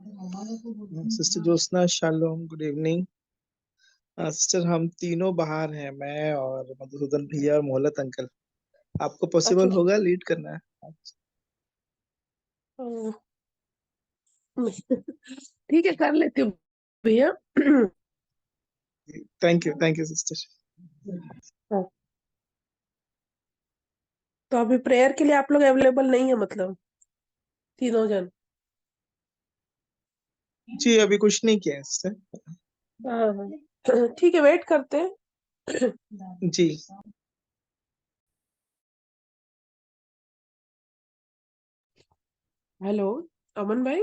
Sister Jyotsna, shalom, good evening. Sister, हम तीनों बाहर हैं, मैं और मधुसूदन भैया और मोहलत अंकल। आपको अच्छा। पॉसिबल होगा लीड करना है? ठीक है, कर लेती हूँ भैया। Thank you sister. हाँ, तो अभी प्रेयर के लिए आप लोग अवेलेबल नहीं है, मतलब तीनों जन? जी, अभी कुछ नहीं किया है सिस्टर। हाँ हाँ, ठीक है, वेट करते हैं। जी। हेलो, अमन भाई।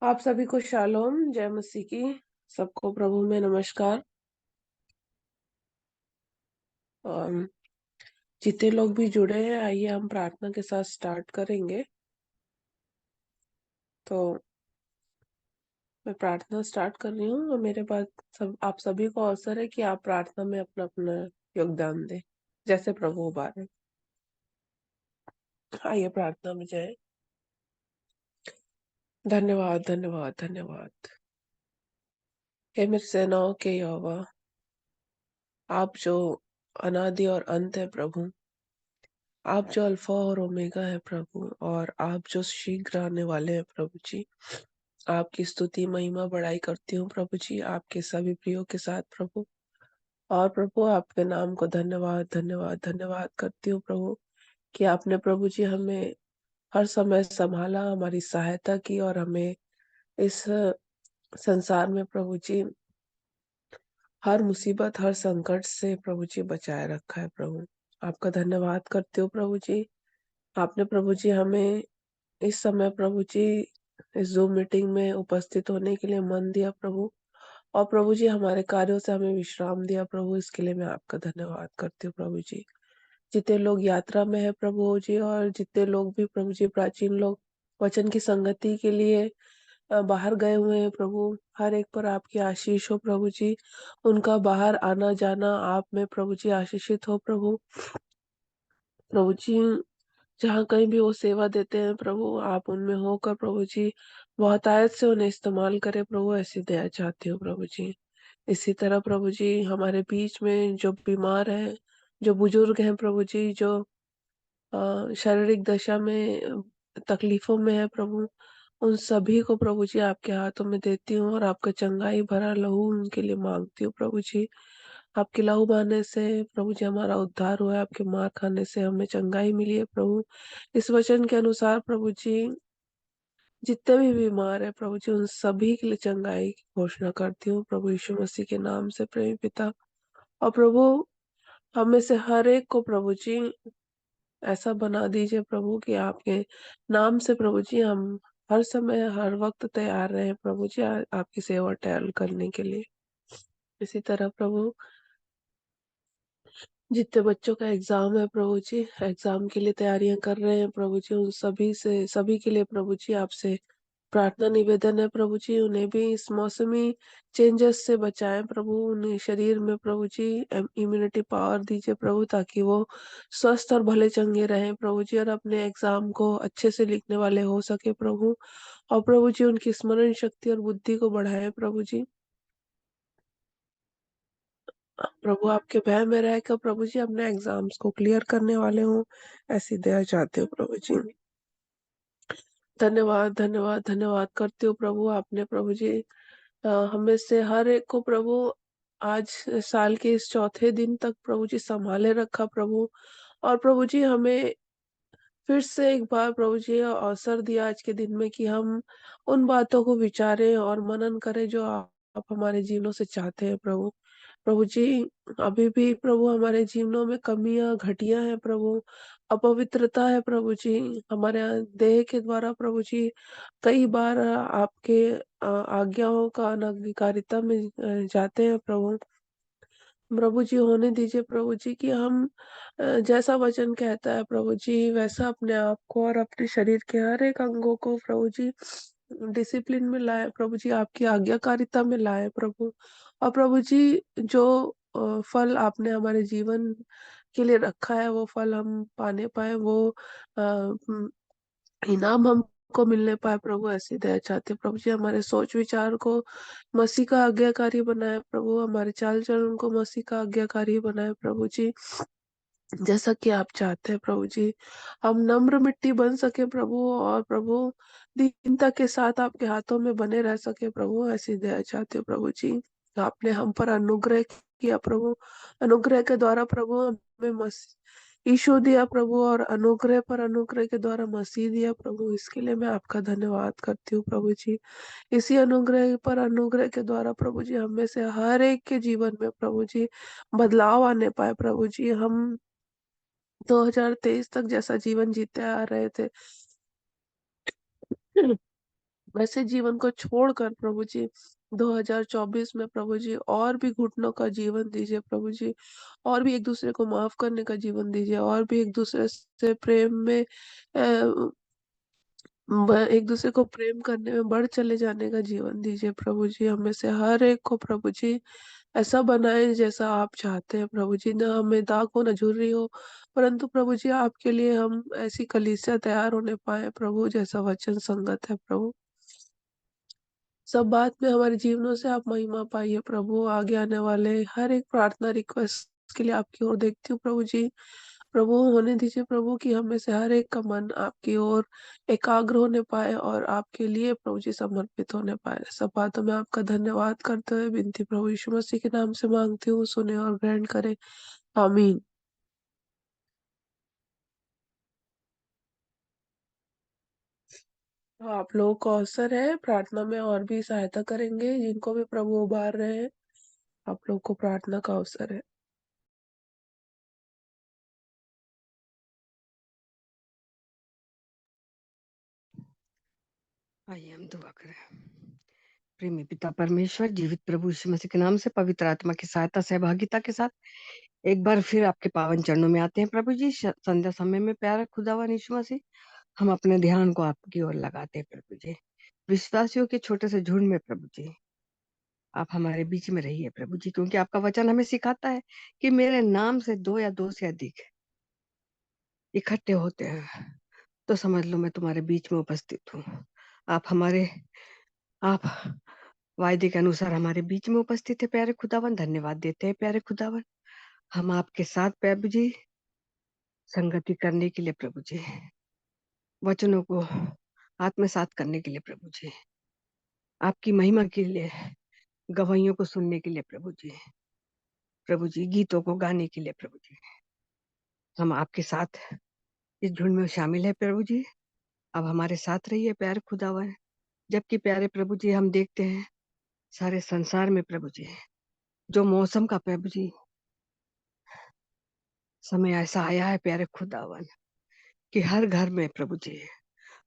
आप सभी को शालोम, जय मसीह की। सबको प्रभु में नमस्कार। और जितने लोग भी जुड़े हैं, आइए हम प्रार्थना के साथ स्टार्ट करेंगे। तो मैं प्रार्थना स्टार्ट कर रही हूँ और मेरे पास आप सभी को अवसर है कि आप प्रार्थना में अपना अपना योगदान दें, जैसे प्रभु उबारे। आइए प्रार्थना में जाए। धन्यवाद धन्यवाद धन्यवाद, हे मेरे सेनाओं के यहोवा, आप जो अनादि और अंत है प्रभु, आप जो अल्फा और ओमेगा है प्रभु, और आप जो शीघ्र आने वाले हैं प्रभु जी। आपकी स्तुति महिमा बढ़ाई करती हूँ प्रभु जी, आपके सभी प्रियो के साथ प्रभु। और प्रभु, आपके नाम को धन्यवाद धन्यवाद धन्यवाद करती हूँ प्रभु, कि आपने प्रभु जी हमें हर समय संभाला, हमारी सहायता की, और हमें इस संसार में प्रभु जी हर मुसीबत, हर संकट से प्रभु जी बचाए रखा है प्रभु। आपका धन्यवाद करते हो प्रभु जी। आपने प्रभु जी हमें इस समय प्रभु जी इस जूम मीटिंग में उपस्थित होने के लिए मन दिया प्रभु, और प्रभु जी हमारे कार्यों से हमें विश्राम दिया प्रभु। इसके लिए मैं आपका धन्यवाद करती हूँ प्रभु जी। जितने लोग यात्रा में है प्रभु जी, और जितने लोग भी प्रभु जी प्राचीन लोग वचन की संगति के लिए बाहर गए हुए हैं प्रभु, हर एक पर आपकी आशीष हो प्रभु जी। उनका बाहर आना जाना आप में प्रभु जी आशीषित हो प्रभु। प्रभु जी, जहाँ कहीं भी वो सेवा देते हैं प्रभु, आप उनमें होकर प्रभु जी बहुतायत से उन्हें इस्तेमाल करें प्रभु, ऐसी दया चाहती हूँ प्रभु जी। इसी तरह प्रभु जी हमारे बीच में जो बीमार हैं, जो बुजुर्ग हैं प्रभु जी, जो शारीरिक दशा में तकलीफों में है प्रभु, उन सभी को प्रभु जी आपके हाथों में देती हूँ, और आपका चंगाई भरा लहू उनके लिए मांगती हूँ प्रभु जी। आपके लहू बहाने से प्रभु जी हमारा उद्धार हुआ है, आपके मार खाने से हमें चंगाई मिली है प्रभु। इस वचन के अनुसार प्रभु जी जितने भी बीमार है प्रभु जी, उन सभी के लिए चंगाई की घोषणा करती हूँ प्रभु यीशु मसीह के नाम से प्रेमी पिता। और प्रभु, हमें से हर एक को प्रभु जी ऐसा बना दीजिए प्रभु, कि आपके नाम से प्रभु जी हम हर समय हर वक्त तैयार रहे प्रभु जी, आपकी सेवा टहल करने के लिए। इसी तरह प्रभु, जितने बच्चों का एग्जाम है प्रभु जी, एग्जाम के लिए तैयारियां कर रहे हैं प्रभु जी, उन सभी के लिए प्रभु जी आपसे प्रार्थना निवेदन है प्रभु जी, उन्हें भी इस मौसमी चेंजेस से बचाएं प्रभु। उन्हें शरीर में प्रभु जी इम्यूनिटी पावर दीजिए प्रभु, ताकि वो स्वस्थ और भले चंगे रहें प्रभु जी, और अपने एग्जाम को अच्छे से लिखने वाले हो सके प्रभु। और प्रभु जी उनकी स्मरण शक्ति और बुद्धि को बढ़ाएं प्रभु जी। प्रभु, आपके भय में रहकर प्रभु जी अपने एग्जाम्स को क्लियर करने वाले हों, ऐसी दया चाहते हो प्रभु जी। धन्यवाद धन्यवाद धन्यवाद करते हो प्रभु। आपने प्रभु जी हमें से हर एक को प्रभु आज साल के इस चौथे दिन तक प्रभु जी संभाले रखा प्रभु। और प्रभु जी हमें फिर से एक बार प्रभु जी अवसर दिया आज के दिन में, कि हम उन बातों को विचारें और मनन करें जो आप हमारे जीवनों से चाहते हैं प्रभु। प्रभु जी, अभी भी प्रभु हमारे जीवनों में कमियां घटिया है प्रभु, अपवित्रता है प्रभु जी, हमारे देह के द्वारा प्रभु जी कई बार आपके आज्ञाओं का अनधिकारिता में जाते हैं प्रभु। प्रभु जी होने दीजिए प्रभु जी, कि हम जैसा वचन कहता है प्रभु जी, वैसा अपने आप को और अपने शरीर के हर एक अंगों को प्रभु जी डिसिप्लिन में लाएँ प्रभु जी, आपकी आज्ञाकारिता में लाएँ प्रभु। और प्रभु जी जो फल आपने हमारे जीवन के लिए रखा है वो फल हम पाने पाएँ, वो उम, इनाम हमको मिलने पाए प्रभु, ऐसी दया चाहते हैं प्रभु जी। हमारे सोच-विचार को मसीह का आज्ञाकारी बनाएँ प्रभु, हमारे चाल-चलन को मसीह का आज्ञाकारी बनाएँ प्रभु जी। जैसा कि आप चाहते हैं प्रभु जी, हम नम्र मिट्टी बन सके प्रभु, और प्रभु दीनता के साथ आपके हाथों में बने रह सके प्रभु, ऐसी दया चाहते हो प्रभु जी। आपने हम पर अनुग्रह किया प्रभु, अनुग्रह के द्वारा प्रभु हमें यीशु दिया प्रभु, और अनुग्रह पर अनुग्रह के द्वारा मसीह दिया प्रभु, इसके लिए मैं आपका धन्यवाद करती हूँ प्रभु जी। इसी अनुग्रह पर अनुग्रह के द्वारा प्रभु जी हम में से हर एक के जीवन में प्रभु जी बदलाव आने पाए प्रभु जी। हम 2023 तक जैसा जीवन जीते आ रहे थे, वैसे जीवन को छोड़कर प्रभु जी 2024 में प्रभु जी और भी घुटनों का जीवन दीजिए प्रभु जी, और भी एक-दूसरे को माफ़ करने का जीवन दीजिए, और भी एक-दूसरे से प्रेम में एक-दूसरे को प्रेम करने में बढ़ चले जाने का जीवन दीजिए प्रभु जी। हम में से हर एक को प्रभु जी ऐसा बनाएँ जैसा आप चाहते हैं प्रभु जी। ना हमें दाग हो, ना झुर्री हो, परंतु प्रभु जी आपके लिए हम ऐसी कलीसिया तैयार होने पाएँ प्रभु, जैसा वचन संगत है प्रभु। सब बात में हमारे जीवनों से आप महिमा पाइए प्रभु। आगे आने वाले हर एक प्रार्थना रिक्वेस्ट के लिए आपकी ओर देखती हूँ प्रभु जी। प्रभु होने दीजिए प्रभु कि हम में से हर एक का मन आपकी ओर एकाग्र होने पाए, और आपके लिए प्रभु जी समर्पित होने पाए। सब बातों में आपका धन्यवाद करते हुए विनती प्रभु यीशु मसीह के नाम से माँगती हूँ, सुने और ग्रहण करें। आमीन। तो आप लोगों को अवसर है, प्रार्थना में और भी सहायता करेंगे, जिनको भी प्रभु उबार रहे हैं, आप लोग को प्रार्थना का अवसर है। आइए हम दुआ करें। प्रेमी पिता परमेश्वर, जीवित प्रभु यीशु मसीह के नाम से पवित्र आत्मा की सहायता सहभागिता के साथ एक बार फिर आपके पावन चरणों में आते हैं प्रभु जी। संध्या समय में प्यारा खुदावन यीशु मसीह, हम अपने ध्यान को आपकी ओर लगाते हैं प्रभु जी। विश्वासियों के छोटे से झुंड में प्रभु जी आप हमारे बीच में रहिए प्रभु जी, क्योंकि आपका वचन हमें सिखाता है कि मेरे नाम से 2 या 2 से अधिक इकट्ठे होते हैं तो समझ लो मैं तुम्हारे बीच में उपस्थित हूँ। आप वायदे के अनुसार हमारे बीच में उपस्थित है प्यारे खुदावन, धन्यवाद देते हैं प्यारे खुदावन। हम आपके साथ प्रभु जी संगति करने के लिए प्रभु जी, वचनों को आत्मसात करने के लिए प्रभु जी, आपकी महिमा के लिए, गवाहियों को सुनने के लिए प्रभु जी गीतों को गाने के लिए प्रभु जी, हम आपके साथ इस झुंड में शामिल है प्रभु जी। अब हमारे साथ रहिए प्यारे खुदावन। जबकि प्यारे प्रभु जी हम देखते हैं सारे संसार में प्रभु जी जो मौसम का प्रभु जी समय ऐसा आया है प्यारे खुदावन कि हर घर में प्रभु जी,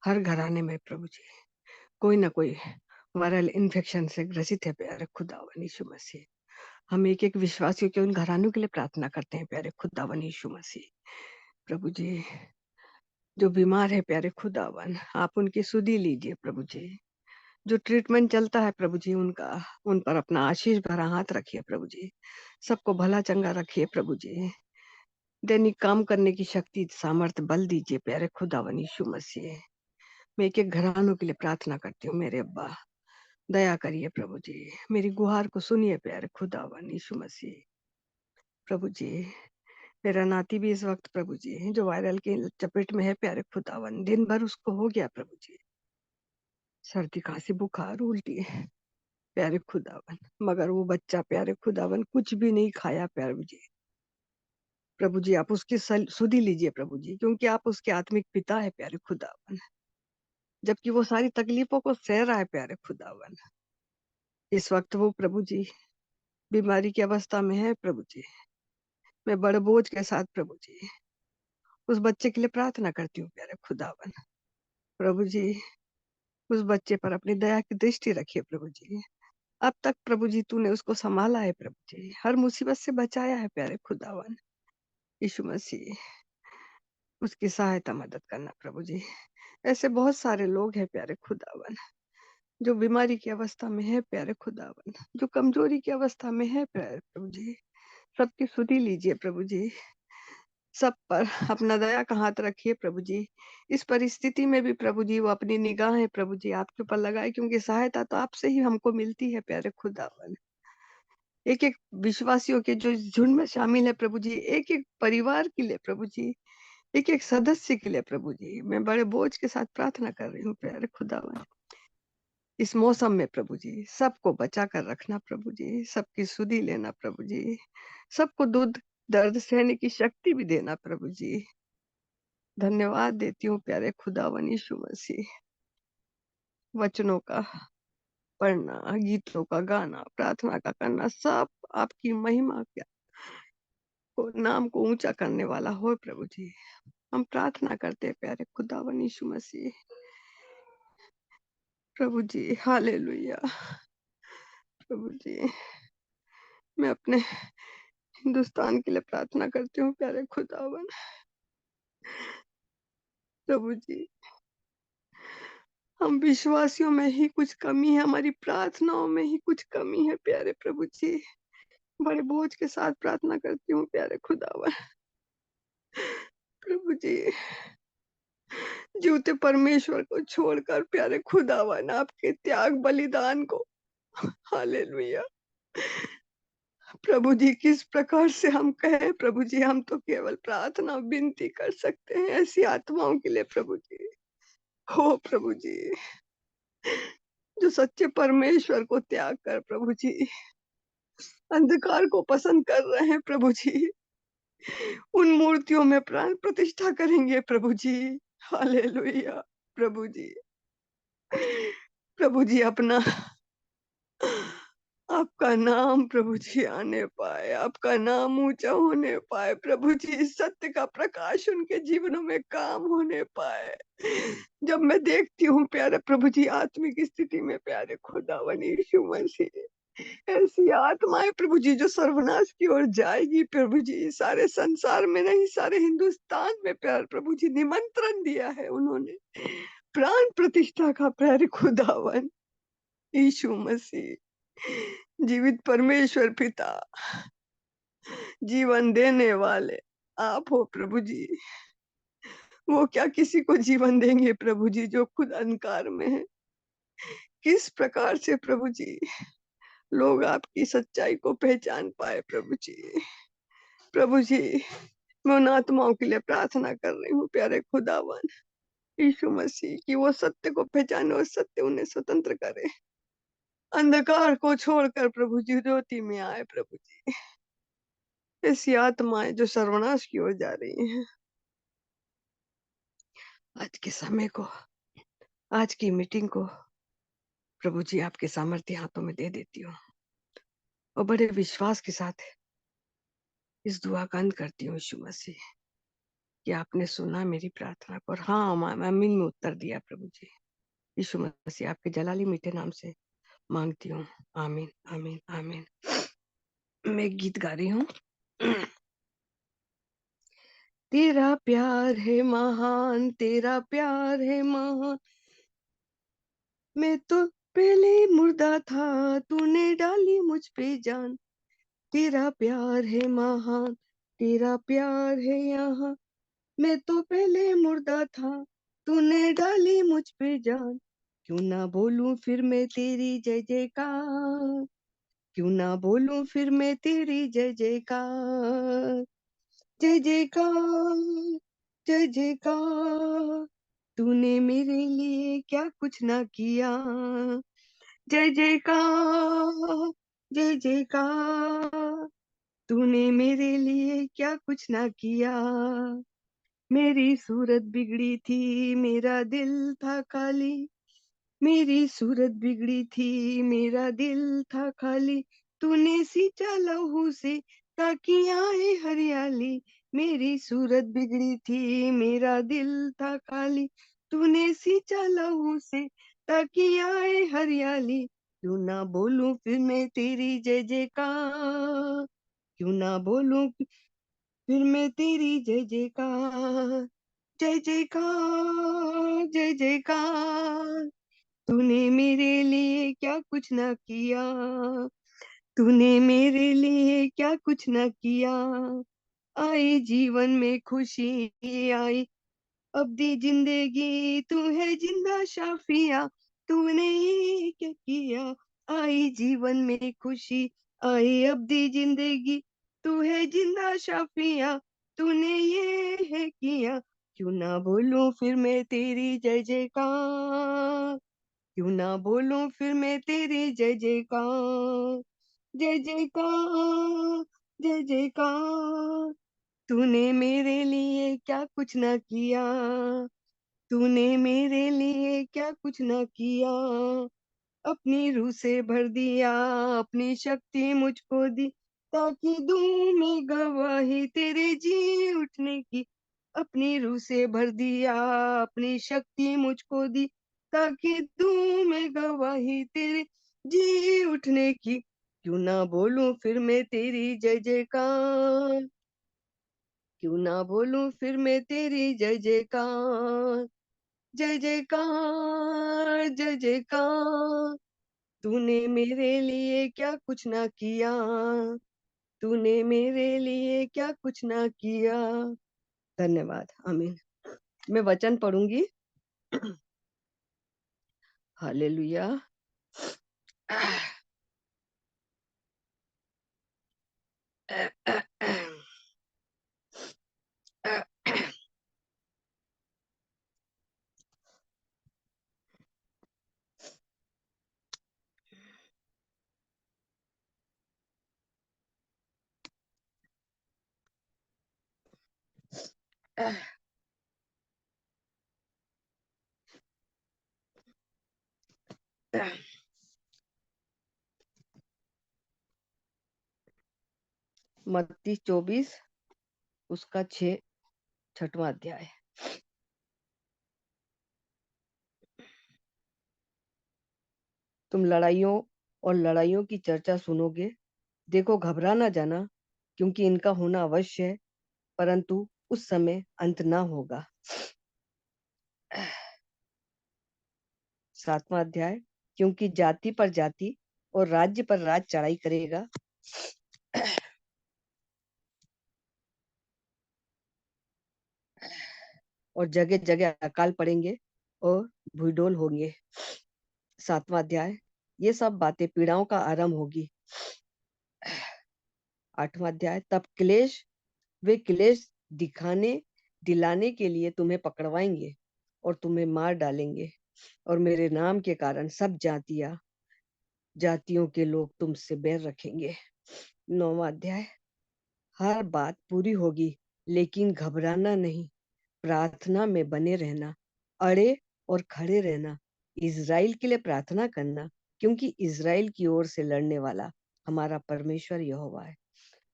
हर घराने में प्रभु जी कोई ना कोई वायरल इन्फेक्शन से ग्रसित है प्यारे खुदावन यीशु मसीह। हम एक एक विश्वासियों के उन घरानों के लिए प्रार्थना करते हैं प्यारे खुदावन यीशु मसीह। प्रभु जी जो बीमार है प्यारे खुदावन, आप उनकी सुधि लीजिए प्रभु जी। जो ट्रीटमेंट चलता है प्रभु जी उन पर अपना आशीष भरा हाथ रखिए प्रभु जी। सबको भला चंगा रखिए प्रभु जी। दैनिक काम करने की शक्ति, सामर्थ्य, बल दीजिए प्यारे खुदावन यीशु मसीह। मैं एक एक घरानों के लिए प्रार्थना करती हूँ मेरे अब्बा, दया करिए प्रभु जी। मेरी गुहार को सुनिए प्यारे खुदावन यीशु मसीह। प्रभु जी मेरा नाती भी इस वक्त प्रभु जी जो वायरल की चपेट में है प्यारे खुदावन, दिन भर उसको हो गया प्रभु जी सर्दी, खांसी, बुखार, उल्टी प्यारे खुदावन, मगर वो बच्चा प्यारे खुदावन कुछ भी नहीं खाया प्रभु जी। प्रभु जी आप उसकी सुधि लीजिए प्रभु जी, क्योंकि आप उसके आत्मिक पिता है प्यारे खुदावन। जबकि वो सारी तकलीफों को सह रहा है प्यारे खुदावन, इस वक्त वो प्रभु जी बीमारी की अवस्था में है प्रभु जी। मैं बड़े बोझ के साथ प्रभु जी उस बच्चे के लिए प्रार्थना करती हूँ प्यारे खुदावन। प्रभु जी उस बच्चे पर अपनी दया की दृष्टि रखिए प्रभु जी। अब तक प्रभु जी तूने उसको संभाला है प्रभु जी, हर मुसीबत से बचाया है प्यारे खुदावन यीशु मसीह। उसकी सहायता मदद करना प्रभु जी। ऐसे बहुत सारे लोग हैं प्यारे खुदावन जो बीमारी की अवस्था में है प्यारे खुदावन, जो कमजोरी की अवस्था में है प्यारे प्रभु जी, सबकी सुधि लीजिए प्रभु जी। सब पर अपना दया का हाथ रखिए प्रभु जी। इस परिस्थिति में भी प्रभु जी वो अपनी निगाहें प्रभु जी आपके ऊपर लगाए, क्योंकि सहायता तो आपसे ही हमको मिलती है प्यारे खुदावन। एक एक विश्वासियों के जो झुंड में शामिल है प्रभु जी, एक एक परिवार के लिए प्रभु जी, एक एक सदस्य के लिए प्रभु जी, मैं बड़े बोझ के साथ प्रार्थना कर रही हूँ प्यारे खुदावन। इस मौसम में प्रभु जी सबको बचा कर रखना प्रभु जी, सबकी सुधि लेना प्रभु जी, सबको दुख दर्द सहने की शक्ति भी देना प्रभु जी। धन्यवाद देती हूँ प्यारे खुदावन यीशु मसीह। वचनों का पढ़ना, गीतों का गाना, प्रार्थना का करना, सब आपकी महिमा के को नाम को ऊंचा करने वाला हो प्रभु जी। हम प्रार्थना करते हैं प्यारे खुदावन यीशु मसीह। प्रभु जी हालेलुया। प्रभु जी मैं अपने हिंदुस्तान के लिए प्रार्थना करती हूँ प्यारे खुदावन। प्रभु जी हम विश्वासियों में ही कुछ कमी है, हमारी प्रार्थनाओं में ही कुछ कमी है प्यारे प्रभु जी। बड़े बोझ के साथ प्रार्थना करती हूँ प्यारे खुदावन। प्रभु जी जीवते परमेश्वर को छोड़कर प्यारे खुदावन आपके त्याग बलिदान को, हालेलुया। प्रभु जी किस प्रकार से हम कहें प्रभु जी, हम तो केवल प्रार्थना विनती कर सकते हैं ऐसी आत्माओं के लिए प्रभु जी। हो प्रभु जी जो सच्चे परमेश्वर को त्याग कर प्रभु जी अंधकार को पसंद कर रहे हैं प्रभु जी, उन मूर्तियों में प्राण प्रतिष्ठा करेंगे प्रभु जी। हालेलुया। प्रभु जी, प्रभु जी अपना आपका नाम प्रभु जी आने पाए, आपका नाम ऊंचा होने पाए प्रभु जी, सत्य का प्रकाश उनके जीवनों में काम होने पाए। जब मैं देखती हूँ प्यारे प्रभु जी आत्मिक स्थिति में प्यारे खुदावन यीशु मसीह, ऐसी आत्माएं प्रभु जी जो सर्वनाश की ओर जाएगी प्रभु जी, सारे संसार में नहीं सारे हिंदुस्तान में प्यारे प्रभु जी निमंत्रण दिया है उन्होंने प्राण प्रतिष्ठा का प्यारे खुदावन यीशु मसीह। जीवित परमेश्वर पिता, जीवन देने वाले आप हो प्रभु जी। वो क्या किसी को जीवन देंगे प्रभु जी जो खुद अंधकार में है। किस प्रकार से प्रभु जी लोग आपकी सच्चाई को पहचान पाए प्रभु जी। प्रभु जी मैं उन आत्माओं के लिए प्रार्थना कर रही हूँ प्यारे खुदावन यीशु मसीह कि वो सत्य को पहचाने और सत्य उन्हें स्वतंत्र करे, अंधकार को छोड़कर प्रभु जी ज्योति में आए प्रभु जी। ऐसी आत्माएं जो सर्वनाश की ओर जा रही हैं, आज के समय को, आज की मीटिंग को प्रभु जी आपके सामर्थ्य हाथों में दे देती हूँ और बड़े विश्वास के साथ इस दुआ का अंत करती हूँ यीशु मसीह कि आपने सुना मेरी प्रार्थना को और हाँ आमीन में उत्तर दिया प्रभु जी। यीशु मसीह आपके जलाली मीठे नाम से मांगती हूँ, आमीन आमीन आमीन। मैं एक गीत गा रही हूँ। तेरा प्यार है महान, तेरा प्यार है महान, मैं तो पहले मुर्दा था, तूने डाली मुझ पे जान। तेरा प्यार है महान, तेरा प्यार है यहाँ, मैं तो पहले मुर्दा था, तूने डाली मुझ पे जान। क्यों ना बोलूं फिर मैं तेरी जय जयकार, क्यों ना बोलूं फिर मैं तेरी जय जयकार। जय जयकार, जय जयकार, तूने मेरे लिए क्या कुछ ना किया। जय जयकार, जय जयकार, तूने मेरे लिए क्या कुछ ना किया। मेरी सूरत बिगड़ी थी, मेरा दिल था खाली, मेरी सूरत बिगड़ी थी, मेरा दिल था खाली, तूने सींचा लहू से ताकि आए हरियाली। मेरी सूरत बिगड़ी थी, मेरा दिल था खाली, तूने सींचा लहू से ताकि आए हरियाली। क्यों ना बोलूं फिर मैं तेरी जय जयकार, क्यों ना बोलूं फिर मैं तेरी जय जयकार। जय जयकार, जय जयकार, तूने मेरे लिए क्या कुछ ना किया, तूने मेरे लिए क्या कुछ ना किया। आई जीवन में खुशी आई, अब दी जिंदगी, तू है जिंदा शाफिया, तूने ये क्या किया। आई जीवन में खुशी आई, अब दी जिंदगी, तू है जिंदा शाफिया, तूने ये है किया। क्यों ना बोलूं फिर मैं तेरी जय जयकार, क्यों ना बोलूं फिर मैं तेरी जय जयकार, जय जयकार, जय जयकार। तूने मेरे लिए क्या कुछ ना किया, तूने मेरे लिए क्या कुछ ना किया। अपनी रूह से भर दिया, अपनी शक्ति मुझको दी, ताकि दूं मैं गवाही तेरे जी उठने की। अपनी रूह से भर दिया, अपनी शक्ति मुझको दी, ताकि दूं मैं गवाही तेरे जी उठने की। क्यों ना बोलूं फिर मैं तेरी जय जयकार, क्यों ना बोलूं फिर मैं तेरी जय जयकार, जय जयकार, जय जयकार। तूने मेरे लिए क्या कुछ ना किया, तूने मेरे लिए क्या कुछ ना किया। धन्यवाद। आमीन। मैं वचन पढ़ूंगी। हालेलुया। मत्ती 24 उसका 6वां अध्याय। तुम लड़ाइयों और लड़ाइयों की चर्चा सुनोगे, देखो घबरा ना जाना, क्योंकि इनका होना अवश्य है, परंतु उस समय अंत ना होगा। 7वां अध्याय। क्योंकि जाति पर जाति और राज्य पर राज्य चढ़ाई करेगा, और जगह जगह अकाल पड़ेंगे और भूडोल होंगे। 7वां अध्याय। ये सब बातें पीड़ाओं का आरंभ होगी। 8वां अध्याय। तब वे क्लेश दिलाने के लिए तुम्हें पकड़वाएंगे और तुम्हें मार डालेंगे, और मेरे नाम के कारण सब जातियों के लोग तुमसे बैर रखेंगे। 9वां अध्याय। हर बात पूरी होगी, लेकिन घबराना नहीं, प्रार्थना में बने रहना, अड़े और खड़े रहना, इज़राइल के लिए प्रार्थना करना, क्योंकि इज़राइल की ओर से लड़ने वाला हमारा परमेश्वर यहोवा है।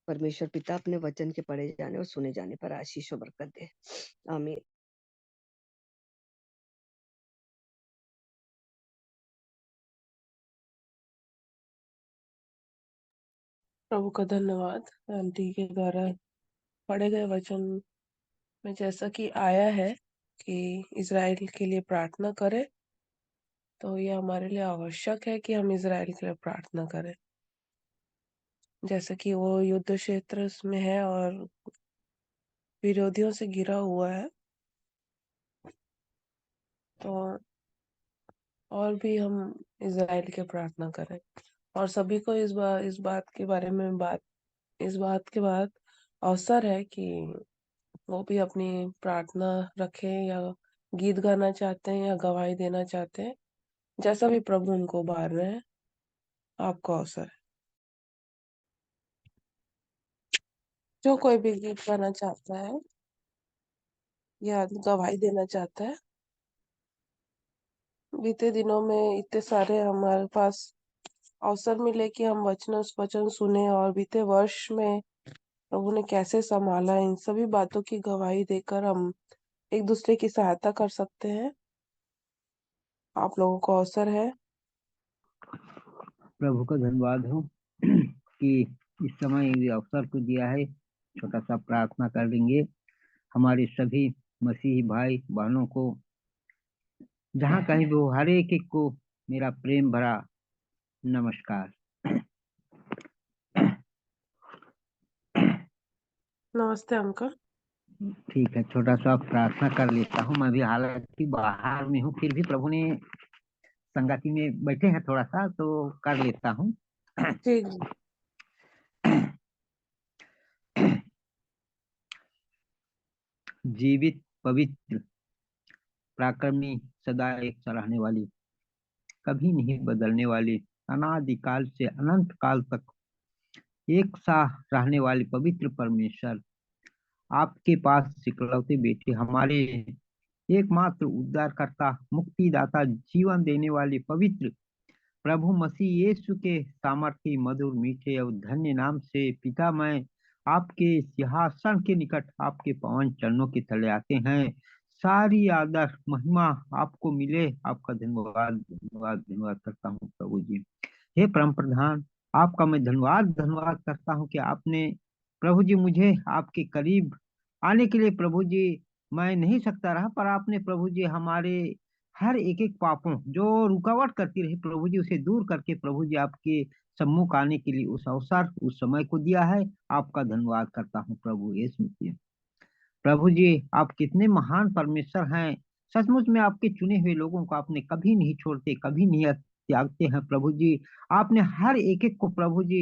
परमेश्वर पिता अपने वचन के पढ़े जाने और सुने जाने पर आशीष और बरकत दे। आमीन। प्रभु का धन्यवाद। आंटी के द्वारा पढ़े गए वचन में जैसा कि आया है कि इज़राइल के लिए प्रार्थना करें, तो ये हमारे लिए आवश्यक है कि हम इज़राइल के लिए प्रार्थना करें। जैसे कि वो युद्ध क्षेत्र में है और विरोधियों से घिरा हुआ है, तो और भी हम इज़राइल के प्रार्थना करें। और सभी को इस बात के बारे में इस बात के बाद अवसर है कि वो भी अपनी प्रार्थना रखें, या गीत गाना चाहते हैं या गवाही देना चाहते हैं, जैसा भी प्रभु उनको उभार रहे हैं। आपको अवसर है। जो कोई भी गीत गाना चाहता है या गवाही देना चाहता है। बीते दिनों में इतने सारे हमारे पास अवसर मिले कि हम वचन सुने, और बीते वर्ष में प्रभु ने कैसे संभाला, इन सभी बातों की गवाही देकर हम एक दूसरे की सहायता कर सकते हैं। आप लोगों को अवसर है। प्रभु का धन्यवाद हो कि इस समय ये अवसर को दिया है। छोटा सा प्रार्थना कर देंगे। हमारे सभी मसीही भाई बहनों को जहाँ कहीं भी हो, हर एक एक को मेरा प्रेम भरा नमस्कार। नमस्ते अंकल। ठीक है, छोटा सा प्रार्थना कर लेता हूँ। मैं भी हालांकि बाहर में हूँ, फिर भी प्रभु ने संगति में बैठे हैं, थोड़ा सा तो कर लेता हूँ। जी। जीवित, पवित्र, पराक्रमी, सदा एक सा रहने वाली, कभी नहीं बदलने वाली, अनादिकाल से अनंत काल तक एक सा रहने वाली पवित्र परमेश्वर, आपके पास इकलौते बेटे, हमारे एकमात्र उद्धारकर्ता, मुक्तिदाता, जीवन देने वाले पवित्र प्रभु मसीह यीशु के सामर्थ्य, मधुर, मीठे और धन्य नाम से पिता, मैं आपके सिंहासन के निकट आपके पवन चरणों के तले आते हैं। सारी आदर महिमा आपको मिले। आपका धन्यवाद धन्यवाद धन्यवाद करता हूँ प्रभु जी। हे परम प्रधान, आपका मैं धन्यवाद धन्यवाद करता हूँ कि आपने प्रभु जी मुझे आपके करीब आने के लिए, प्रभु जी मैं नहीं सकता रहा, पर आपने प्रभु जी हमारे हर एक एक पापों जो रुकावट करती रही प्रभु जी, उसे दूर करके प्रभु जी आपके सम्मुख आने के लिए उस अवसर, उस समय को दिया है। आपका धन्यवाद करता हूँ प्रभु यीशु मसीह। प्रभु जी आप कितने महान परमेश्वर हैं। सचमुच में आपके चुने हुए लोगों को आपने कभी नहीं छोड़ते, कभी नहीं त्यागते हैं प्रभु जी। आपने हर एक एक को प्रभु जी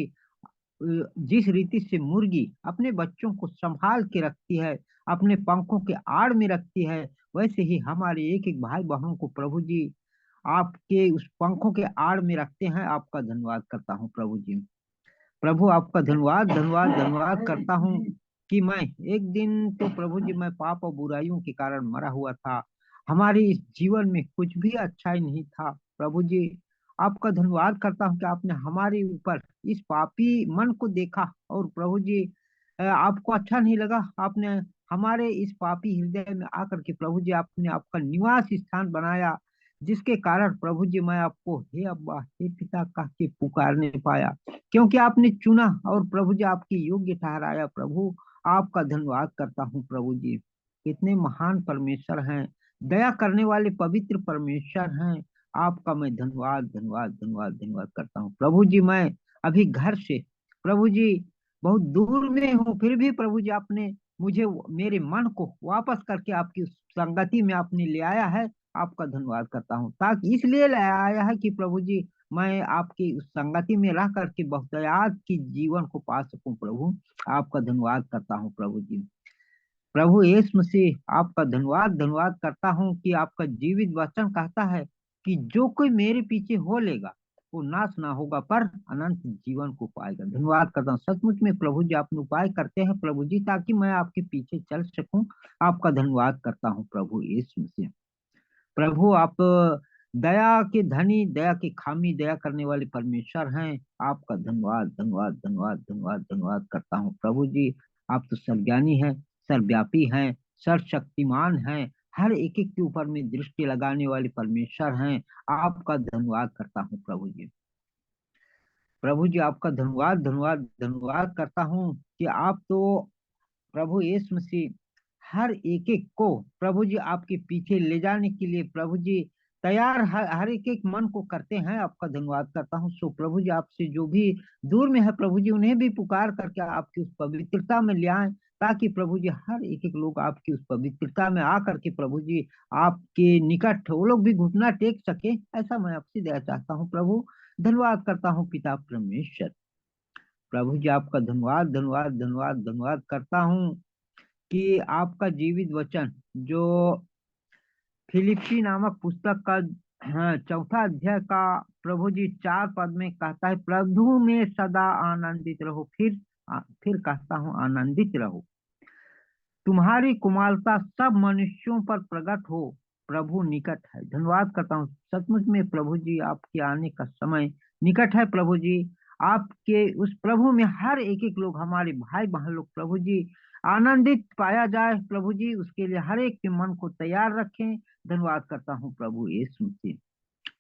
जिस रीति से मुर्गी अपने बच्चों को संभाल के रखती है, अपने पंखों के आड़ में रखती है, वैसे ही हमारे एक एक भाई बहनों को प्रभु जी आपके उस पंखों के आड़ में रखते हैं। आपका धन्यवाद करता हूँ प्रभु जी। प्रभु आपका धन्यवाद धन्यवाद धन्यवाद करता हूँ कि मैं एक दिन तो प्रभु जी मैं पाप और बुराइयों के कारण मरा हुआ था। हमारे इस जीवन में कुछ भी अच्छा ही नहीं था प्रभु जी। आपका धन्यवाद करता हूँ कि आपने हमारे ऊपर इस पापी मन को देखा और प्रभु जी आपको अच्छा नहीं लगा। आपने हमारे इस पापी हृदय में आकर के प्रभु जी आपने आपका निवास स्थान बनाया, जिसके कारण प्रभु जी मैं आपको हे अब्बा हे पिता कह के पुकारने पाया, क्योंकि आपने चुना और प्रभु जी आपकी योग्य ठहराया। प्रभु आपका धन्यवाद करता हूँ प्रभु जी। कितने महान परमेश्वर हैं, दया करने वाले पवित्र परमेश्वर हैं। आपका मैं धन्यवाद धन्यवाद धन्यवाद धन्यवाद करता हूँ प्रभु जी। मैं अभी घर से प्रभु जी बहुत दूर में हूँ, फिर भी प्रभु जी आपने मुझे मेरे मन को वापस करके आपकी उस संगति में आपने ले आया है। आपका धन्यवाद करता हूँ, ताकि इसलिए ले आया है कि प्रभु जी मैं आपकी उस संगति में रह करके बहुतायात की जीवन को पा सकूं। प्रभु आपका धन्यवाद करता हूँ प्रभु जी। प्रभु यीशु मसीह आपका धन्यवाद धन्यवाद करता हूँ कि आपका जीवित वचन कहता है कि जो कोई मेरे पीछे हो लेगा वो नाश ना होगा पर अनंत जीवन को पाएगा। धन्यवाद करता हूँ, सचमुच में प्रभु जी आपने उपाय करते हैं प्रभु जी, ताकि मैं आपके पीछे चल सकूं। आपका धन्यवाद करता हूँ प्रभु यीशु मसीह। प्रभु आप दया के धनी, दया के खामी, दया करने वाले परमेश्वर हैं। आपका धन्यवाद धन्यवाद धन्यवाद धन्यवाद धन्यवाद करता हूँ प्रभु जी। आप तो सर्वज्ञानी हैं, सर्वव्यापी हैं, सर्वशक्तिमान हैं, हर एक एक के ऊपर में दृष्टि लगाने वाले परमेश्वर हैं। आपका धन्यवाद करता हूँ प्रभु जी। प्रभु जी आपका धन्यवाद धन्यवाद धन्यवाद करता हूँ कि आप तो प्रभु यीशु मसीह हर एक एक को प्रभु जी आपके पीछे ले जाने के लिए प्रभु जी तैयार हर एक एक मन को करते हैं। आपका धन्यवाद करता हूँ। सो प्रभु जी आपसे जो भी दूर में है प्रभु जी उन्हें भी पुकार करके आपकी उस पवित्रता में ले आए, ताकि प्रभु जी हर एक एक लोग आपकी उस पवित्रता में आकर के प्रभु जी आपके निकट वो लोग भी घुटना टेक सके। ऐसा मैं आपसे दया चाहता हूँ प्रभु। धन्यवाद करता हूँ पिता परमेश्वर। प्रभु जी आपका धन्यवाद धन्यवाद धन्यवाद धन्यवाद करता हूँ कि आपका जीवित वचन जो फिलिप्पी नामक पुस्तक का चौथा अध्याय का प्रभु जी 4 पद में कहता है, प्रभु में सदा आनंदित रहो। फिर कहता हूँ आनंदित रहो। तुम्हारी कुमारता सब मनुष्यों पर प्रकट हो, प्रभु निकट है। धन्यवाद करता हूँ, सचमुच में प्रभु जी आपके आने का समय निकट है। प्रभु जी आपके उस प्रभु में हर एक एक लोग, हमारे भाई बहन लोग प्रभु जी आनंदित पाया जाए। प्रभु जी उसके लिए हर एक के मन को तैयार रखें। धन्यवाद करता हूँ प्रभु यीशु मसीह।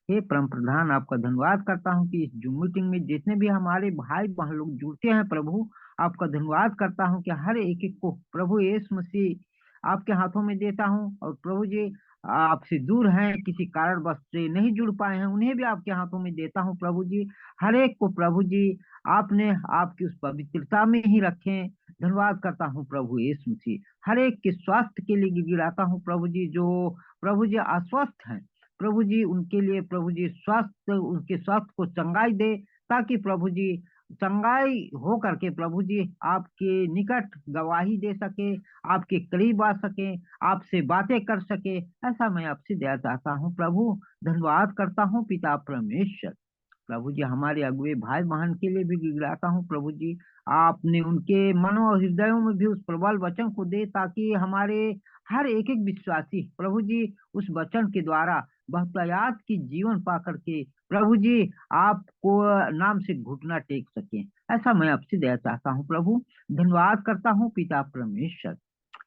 हे परम प्रधान आपका धन्यवाद करता हूँ कि इस जूम मीटिंग में जितने भी हमारे भाई बहन लोग जुड़ते हैं प्रभु, आपका धन्यवाद करता हूँ कि हर एक एक को प्रभु यीशु मसीह आपके हाथों में देता हूँ। और प्रभु जी आपसे दूर हैं, किसी कारणवश से नहीं जुड़ पाए हैं, उन्हें भी आपके हाथों में देता हूँ प्रभु जी। हर एक को प्रभु जी आपने आपकी उस पवित्रता में ही रखें। धन्यवाद करता हूँ प्रभु यीशु मसीह। हर एक के स्वास्थ्य के लिए गिड़गिड़ाता हूँ प्रभु जी, जो प्रभु जी अस्वस्थ हैं, प्रभु जी उनके लिए प्रभु जी स्वास्थ्य, उनके स्वास्थ्य को चंगाई दे, ताकि प्रभु जी चंगाई हो करके प्रभु जी आपके निकट गवाही दे सके, आपके करीब आ सके, आपसे बातें कर सके। ऐसा मैं आपसे दया चाहता हूँ प्रभु। धन्यवाद करता हूँ पिता परमेश्वर। प्रभु जी हमारे अगुए भाई बहन के लिए भी गिड़गिड़ाता हूँ प्रभु जी, आपने उनके मनों और हृदयों में भी उस प्रबल वचन को दे, ताकि हमारे हर एक एक विश्वासी प्रभु जी उस वचन के द्वारा बहुतायात की जीवन पा करके प्रभु जी आपको नाम से घुटना टेक सके। ऐसा मैं आपसे दया चाहता हूँ प्रभु। धन्यवाद करता हूँ पिता परमेश्वर।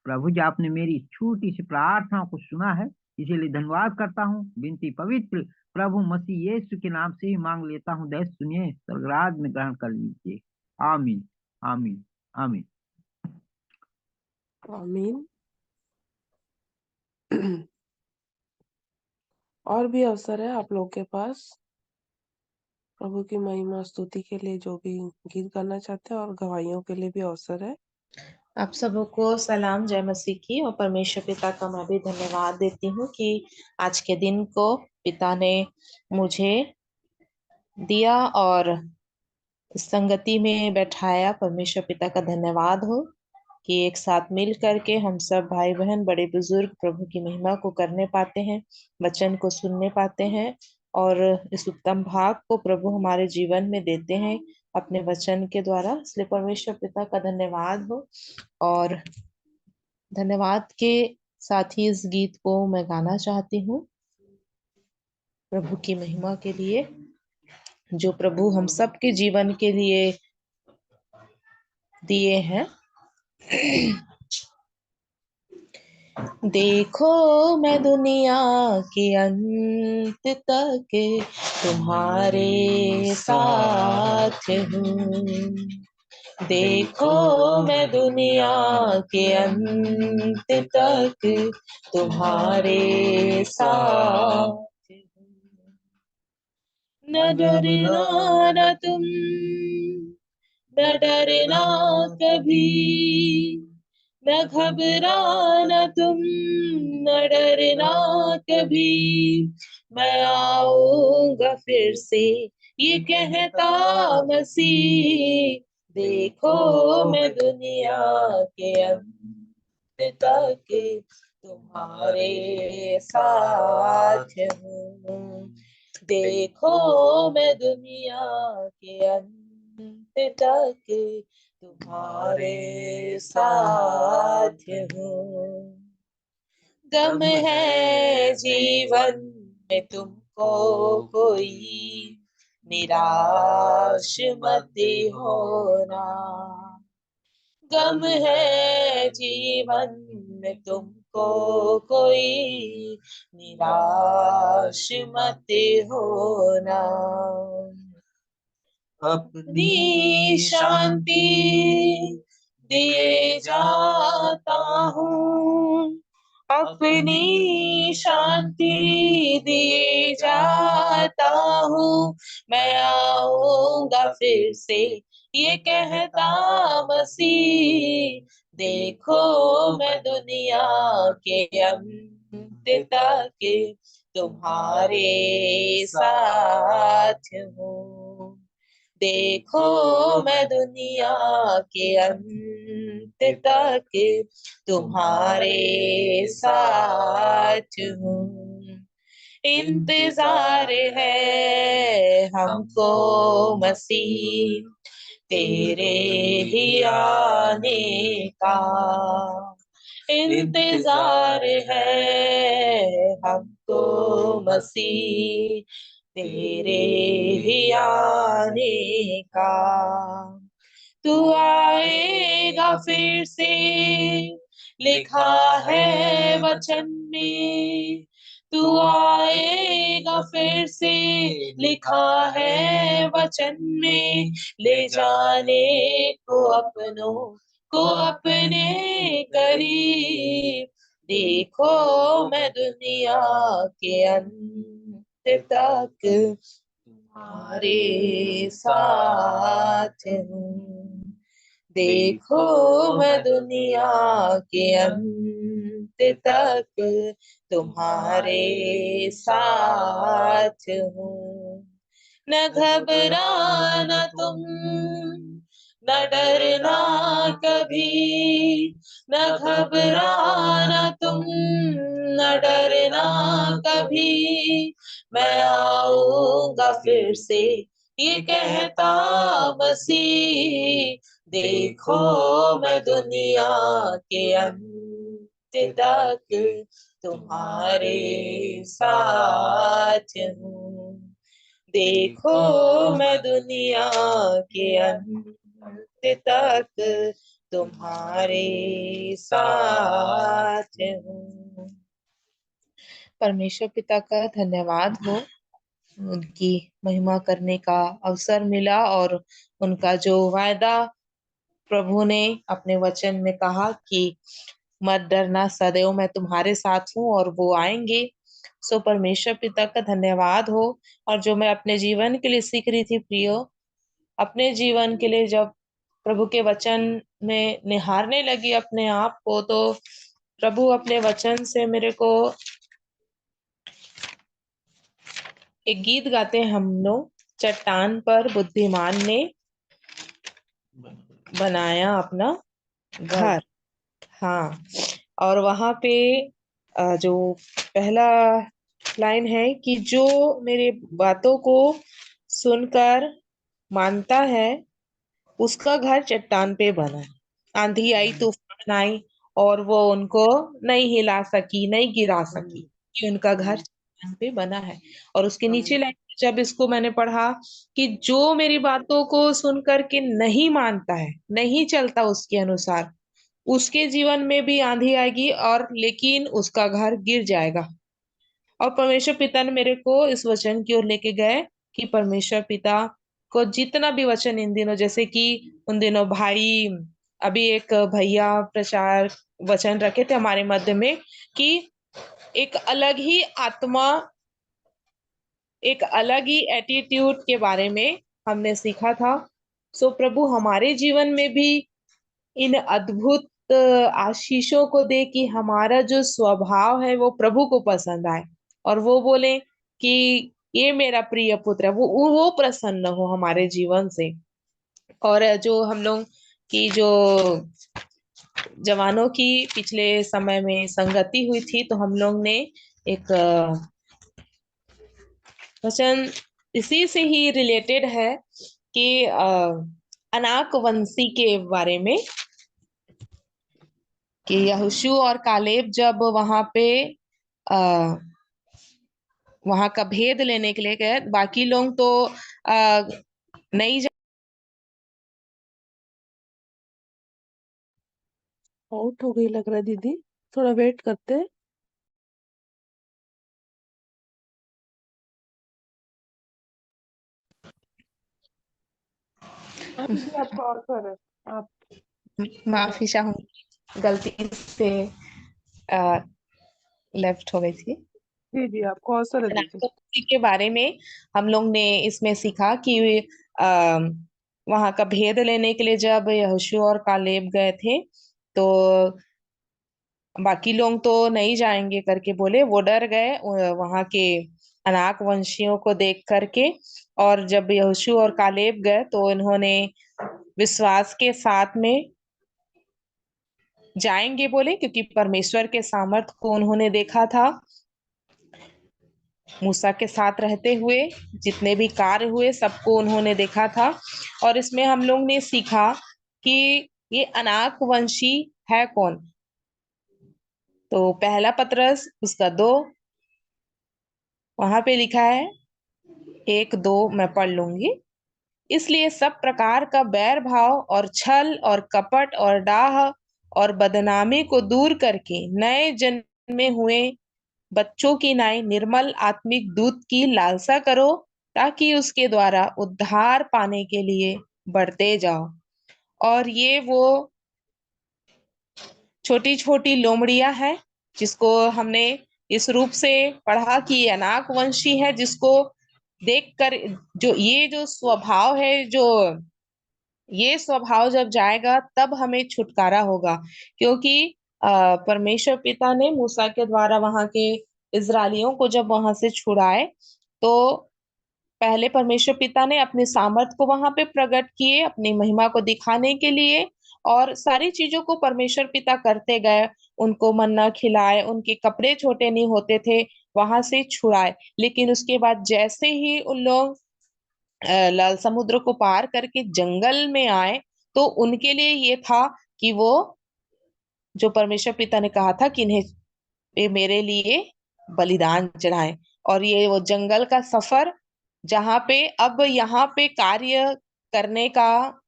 प्रभु जी आपने मेरी छोटी सी प्रार्थना को सुना है, इसीलिए धन्यवाद करता हूँ। विनती पवित्र प्रभु मसीह यीशु के नाम से ही मांग लेता हूँ। दया सुनिए, स्वर्गराज में ग्रहण कर लीजिए। आमीन आमीन आमीन। आमीन। और भी अवसर है आप लोग के पास प्रभु की महिमा स्तुति के लिए, जो भी गीत गाना चाहते हैं, और गवाहियों के लिए भी अवसर है। आप सबको सलाम, जय मसीह की। और परमेश्वर पिता का मैं भी धन्यवाद देती हूँ कि आज के दिन को पिता ने मुझे दिया और इस संगति में बैठाया। परमेश्वर पिता का धन्यवाद हो कि एक साथ मिल करके हम सब भाई बहन बड़े बुजुर्ग प्रभु की महिमा को करने पाते हैं, वचन को सुनने पाते हैं, और इस उत्तम भाग को प्रभु हमारे जीवन में देते हैं अपने वचन के द्वारा। इसलिए परमेश्वर पिता का धन्यवाद हो। और धन्यवाद के साथ ही इस गीत को मैं गाना चाहती हूँ प्रभु की महिमा के लिए, जो प्रभु हम सब के जीवन के लिए दिए हैं। देखो मैं दुनिया के अंत तक तुम्हारे साथ हूँ। देखो मैं दुनिया के अंत तक तुम्हारे साथ हूँ। न डरना न तुम, न डरना कभी, न घबराना तुम, न डरना कभी। मैं आऊंगा फिर से, ये कहता मसीह। देखो मैं दुनिया के अंत तक तुम्हारे साथ हूँ। देखो मैं दुनिया के अंत तक तुम्हारे साथ हूँ। गम है जीवन में तुमको कोई, निराश मत होना। गम है जीवन में तुमको कोई, निराश मत होना। अपनी शांति दिए जाता हूँ, अपनी शांति दिए जाता हूँ। मैं आऊंगा फिर से, ये कहता मसीह। देखो मैं दुनिया के अंत तक तुम्हारे साथ हूँ। देखो मैं दुनिया के अंत तक तुम्हारे साथ हूँ। इंतजार है हमको मसीह तेरे ही आने का। इंतजार है हमको मसीह तेरे ही आने का। तू आएगा फिर से, लिखा है वचन में। तू आएगा फिर से, लिखा है वचन में। ले जाने को अपनों को अपने करीब, देखो मैं दुनिया के अंत तक तुम्हारे साथ हूँ। देखो मैं दुनिया के अंत तक तुम्हारे साथ हूँ। न घबराना तुम, न डरना कभी, न घबराना तुम, न डरना कभी, मैं आऊंगा फिर से, ये कहता मसीह। देखो मैं दुनिया के अंत तक तुम्हारे साथ हूँ। देखो मैं दुनिया के अंत तक तुम्हारे साथ हूँ। परमेश्वर पिता का धन्यवाद हो, उनकी महिमा करने का अवसर मिला और उनका जो वायदा प्रभु ने अपने वचन में कहा कि मत डरना, सदैव मैं तुम्हारे साथ हूँ, और वो आएंगे। सो परमेश्वर पिता का धन्यवाद हो। और जो मैं अपने जीवन के लिए सीख रही थी प्रियो, अपने जीवन के लिए जब प्रभु के वचन में निहारने लगी अपने आप को, तो प्रभु अपने वचन से मेरे को एक गीत गाते हैं हम लोग, चट्टान पर बुद्धिमान ने बनाया अपना घर। हाँ, और वहां पे जो पहला लाइन है कि जो मेरे बातों को सुनकर मानता है, उसका घर चट्टान पे बना। आंधी आई, तूफान आई, और वो उनको नहीं हिला सकी, नहीं गिरा सकी, कि उनका घर चट्टान पे बना है। और उसके नीचे लाइन जब इसको मैंने पढ़ा कि जो मेरी बातों को सुन करके नहीं मानता है, नहीं चलता उसके अनुसार, उसके जीवन में भी आंधी आएगी, और लेकिन उसका घर गिर जाएगा। और परमेश्वर पिता ने मेरे को इस वचन की ओर लेके गए कि परमेश्वर पिता को जितना भी वचन इन दिनों, जैसे कि उन दिनों भाई, अभी एक भैया प्रचार वचन रखे थे हमारे मध्य में कि एक अलग ही आत्मा, एक अलग ही एटीट्यूड के बारे में हमने सीखा था। सो प्रभु हमारे जीवन में भी इन अद्भुत आशीषों को दे कि हमारा जो स्वभाव है वो प्रभु को पसंद आए, और वो बोले कि ये मेरा प्रिय पुत्र है, वो प्रसन्न हो हमारे जीवन से। और जो हम लोग की जो जवानों की पिछले समय में संगति हुई थी, तो हम लोग ने एक वचन इसी से ही रिलेटेड है कि अनाक वंशी के बारे में, कि यहोशू और कालेब जब वहां पे वहां का भेद लेने के लिए गए, बाकी लोग तो नहीं आउट हो गई लग रहा है दीदी, थोड़ा वेट करते हैं। हाँ दीदी, आपको और कर आप। माफी चाहूंगी, गलती से लेफ्ट हो गई थी। जी जी, आपको अवसर है दीदी। अनाथों के बारे में हम लोग ने इसमें सीखा कि वहां का भेद लेने के लिए जब यहोशू और कालेब गए थे, तो बाकी लोग तो नहीं जाएंगे करके बोले, वो डर गए वहां के अनाक वंशियों को देख करके। और जब यहोशू और कालेब गए, तो इन्होंने विश्वास के साथ में जाएंगे बोले, क्योंकि परमेश्वर के सामर्थ को उन्होंने देखा था। मूसा के साथ रहते हुए जितने भी कार्य हुए सबको उन्होंने देखा था। और इसमें हम लोग ने सीखा कि ये अनाक वंशी है कौन। तो पहला पतरस उसका 2, वहां पे लिखा है 1-2, मैं पढ़ लूंगी। इसलिए सब प्रकार का बैर भाव और छल और कपट और डाह और बदनामी को दूर करके नए जन्मे हुए बच्चों की नाई निर्मल आत्मिक दूध की लालसा करो, ताकि उसके द्वारा उद्धार पाने के लिए बढ़ते जाओ। और ये वो छोटी छोटी लोमड़ियां हैं, जिसको हमने इस रूप से पढ़ा कि ये अनाक वंशी है, जिसको देखकर जो स्वभाव है, जो ये स्वभाव जब जाएगा तब हमें छुटकारा होगा। क्योंकि परमेश्वर पिता ने मूसा के द्वारा वहां के इजरायलियों को जब वहां से छुड़ाए, तो पहले परमेश्वर पिता ने अपने सामर्थ को वहां पे प्रकट किए, अपनी महिमा को दिखाने के लिए, और सारी चीजों को परमेश्वर पिता करते गए। उनको मन्ना खिलाए, उनके कपड़े छोटे नहीं होते थे, वहां से छुड़ाए। लेकिन उसके बाद जैसे ही उन लोग लाल समुद्र को पार करके जंगल में आए, तो उनके लिए ये था कि वो, जो परमेश्वर पिता ने कहा था कि इन्हें ये मेरे लिए बलिदान चढ़ाएं, और ये वो जंगल का सफर, जहाँ पे अब यहाँ पे कार्य करने का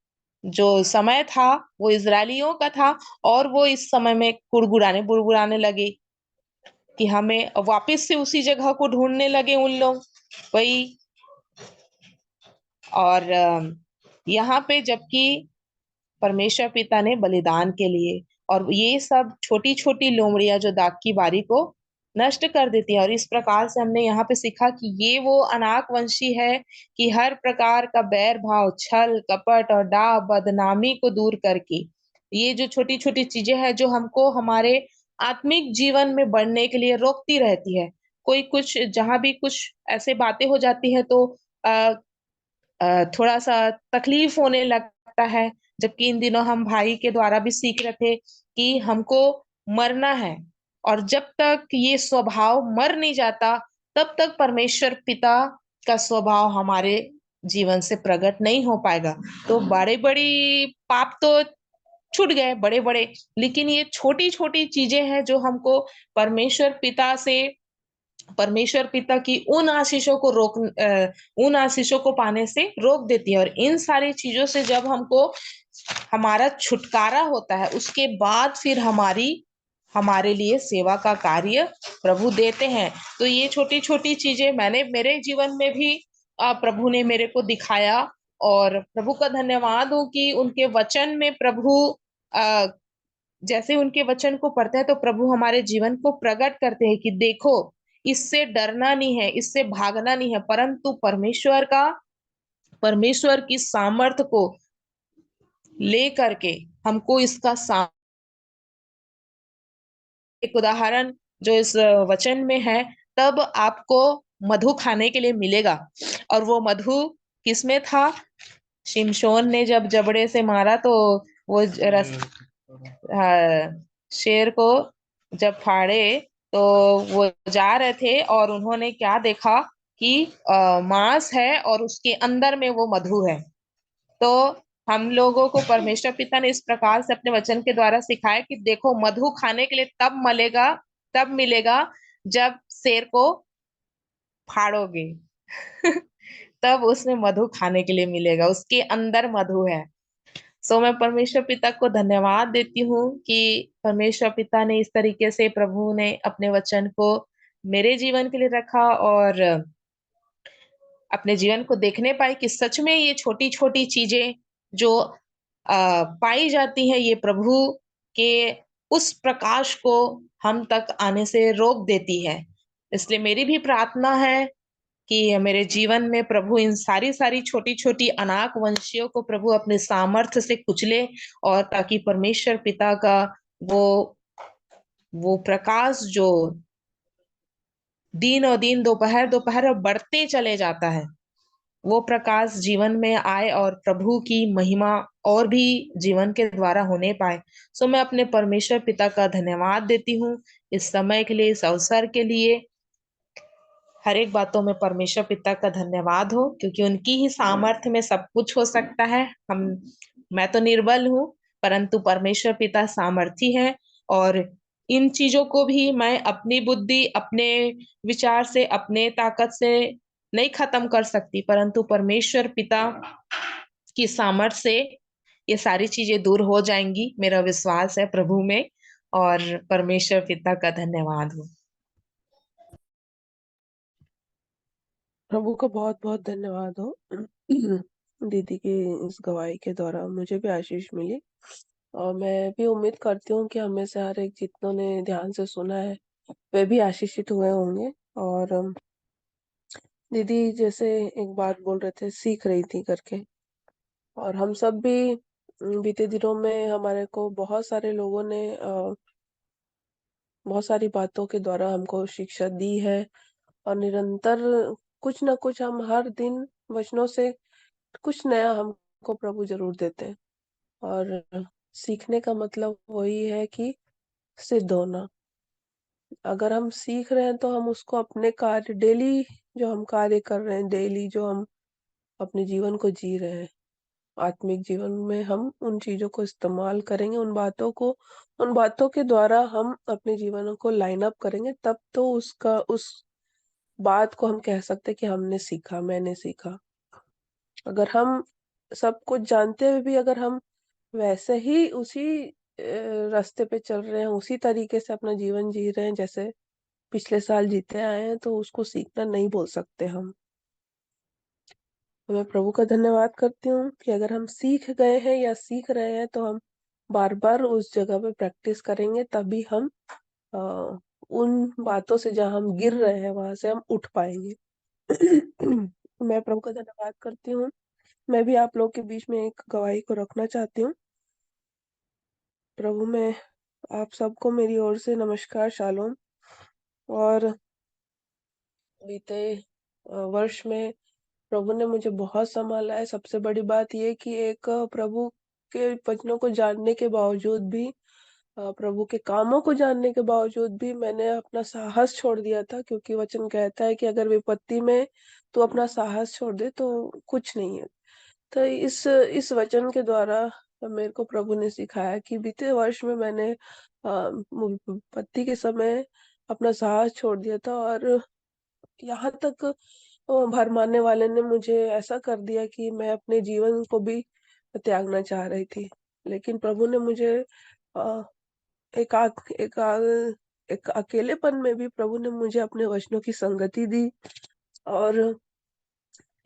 जो समय था वो इजरायलियों का था, और वो इस समय में कुड़कुड़ाने बुड़बुड़ाने लगे कि हमें वापस से उसी जगह को ढूंढने लगे उन लोग वही। और यहाँ पे जबकि परमेश्वर पिता ने बलिदान के लिए, और ये सब छोटी छोटी लोमड़ियां जो दाग की बारी को नष्ट कर देती है। और इस प्रकार से हमने यहाँ पे सीखा कि ये वो अनाक वंशी है कि हर प्रकार का बैर भाव, छल कपट और डाह बदनामी को दूर करके, ये जो छोटी छोटी चीजें हैं जो हमको हमारे आत्मिक जीवन में बढ़ने के लिए रोकती रहती है। कोई कुछ जहां भी कुछ ऐसे बातें हो जाती है तो आ, थोड़ा सा तकलीफ होने लगता है। जबकि इन दिनों हम भाई के द्वारा भी सीख रहे थे कि हमको मरना है, और जब तक ये स्वभाव मर नहीं जाता, तब तक परमेश्वर पिता का स्वभाव हमारे जीवन से प्रकट नहीं हो पाएगा। तो बड़े बड़ी पाप तो छूट गए, बड़े बड़े, लेकिन ये छोटी छोटी चीजें हैं जो हमको परमेश्वर पिता की उन आशीषों को पाने से रोक देती है। और इन सारी चीजों से जब हमको हमारा छुटकारा होता है, उसके बाद फिर हमारे लिए सेवा का कार्य प्रभु देते हैं। तो ये छोटी छोटी चीजें मैंने मेरे जीवन में भी प्रभु ने मेरे को दिखाया, और प्रभु का धन्यवाद हो कि उनके वचन में प्रभु आ, जैसे उनके वचन को पढ़ते हैं तो प्रभु हमारे जीवन को प्रकट करते हैं कि देखो, इससे डरना नहीं है, इससे भागना नहीं है, परंतु परमेश्वर की सामर्थ को ले करके हमको इसका एक उदाहरण जो इस वचन में है, तब आपको मधु खाने के लिए मिलेगा। और वो मधु किसमें था? शिमशोन ने जब जबड़े से मारा तो वो शेर को जब फाड़े, तो वो जा रहे थे और उन्होंने क्या देखा कि मांस है और उसके अंदर में वो मधु है। तो हम लोगों को परमेश्वर पिता ने इस प्रकार से अपने वचन के द्वारा सिखाया कि देखो, मधु खाने के लिए तब मिलेगा जब शेर को फाड़ोगे तब उसमें मधु खाने के लिए मिलेगा, उसके अंदर मधु है। सो मैं परमेश्वर पिता को धन्यवाद देती हूँ कि परमेश्वर पिता ने इस तरीके से, प्रभु ने अपने वचन को मेरे जीवन के लिए रखा, और अपने जीवन को देखने पाई कि सच में ये छोटी छोटी चीजें जो पाई जाती है, ये प्रभु के उस प्रकाश को हम तक आने से रोक देती है। इसलिए मेरी भी प्रार्थना है कि मेरे जीवन में प्रभु इन सारी सारी छोटी छोटी अनाक वंशियों को प्रभु अपने सामर्थ्य से कुचले, और ताकि परमेश्वर पिता का वो वो प्रकाश जो दिन और दिन, दोपहर दोपहर बढ़ते चले जाता है, वो प्रकाश जीवन में आए और प्रभु की महिमा और भी जीवन के द्वारा होने पाए। सो मैं अपने परमेश्वर पिता का धन्यवाद देती हूँ इस समय के लिए, इस अवसर के लिए। हर एक बातों में परमेश्वर पिता का धन्यवाद हो, क्योंकि उनकी ही सामर्थ्य में सब कुछ हो सकता है। मैं तो निर्बल हूँ, परंतु परमेश्वर पिता सामर्थी है। और इन चीजों को भी मैं अपनी बुद्धि, अपने विचार से, अपने ताकत से नहीं खत्म कर सकती, परंतु परमेश्वर पिता की सामर्थ्य से ये सारी चीजें दूर हो जाएंगी, मेरा विश्वास है प्रभु में। और परमेश्वर पिता का धन्यवाद हो। प्रभु का बहुत बहुत धन्यवाद हो। दीदी की इस गवाही के द्वारा मुझे भी आशीष मिली। और मैं भी उम्मीद करती हूँ कि हमें से हर एक जितनों ने ध्यान से सुना है वे भी आशीषित हुए होंगे। और दीदी जैसे एक बात बोल रहे थे, सीख रही थी करके, और हम सब भी बीते दिनों में हमारे को बहुत सारे लोगों ने बहुत सारी बातों के द्वारा हमको शिक्षा दी है, और निरंतर कुछ ना कुछ हम हर दिन वचनों से कुछ नया हमको प्रभु जरूर देते हैं। और सीखने का मतलब वही है कि सिद्ध होना। अगर हम सीख रहे हैं तो हम उसको अपने कार्य डेली जो हम कार्य कर रहे हैं, डेली जो हम अपने जीवन को जी रहे हैं, आत्मिक जीवन में हम उन चीजों को इस्तेमाल करेंगे, उन बातों के द्वारा हम अपने जीवन को लाइन अप करेंगे, तब तो उस बात को हम कह सकते हैं कि हमने सीखा, मैंने सीखा। अगर हम सब कुछ जानते हुए भी अगर हम वैसे ही उसी रास्ते पे चल रहे हैं, उसी तरीके से अपना जीवन जी रहे हैं जैसे पिछले साल जीते आए हैं, तो उसको सीखना नहीं बोल सकते हम। तो मैं प्रभु का धन्यवाद करती हूँ कि अगर हम सीख गए हैं या सीख रहे हैं तो हम बार बार उस जगह पे प्रैक्टिस करेंगे, तभी हम अ, उन बातों से जहाँ हम गिर रहे हैं वहां से हम उठ पाएंगे। मैं प्रभु का धन्यवाद करती हूँ। मैं भी आप लोग के बीच में एक गवाही को रखना चाहती हूँ। प्रभु में आप सबको मेरी ओर से नमस्कार, शालोम। और बीते वर्ष में प्रभु ने मुझे बहुत संभाला है। सबसे बड़ी बात ये कि एक प्रभु के वचनों को जानने के बावजूद भी, प्रभु के कामों को जानने के बावजूद भी मैंने अपना साहस छोड़ दिया था, क्योंकि वचन कहता है कि अगर विपत्ति में तू अपना साहस छोड़ दे तो कुछ नहीं है। तो इस वचन के द्वारा मेरे को प्रभु ने सिखाया कि बीते वर्ष में मैंने विपत्ति के समय अपना साहस छोड़ दिया था, और यहाँ तक भरमाने वाले ने मुझे ऐसा कर दिया कि मैं अपने जीवन को भी त्यागना चाह रही थी। लेकिन प्रभु ने मुझे अ, एक आक, एक, आ, एक अकेलेपन में भी प्रभु ने मुझे अपने वचनों की संगति दी और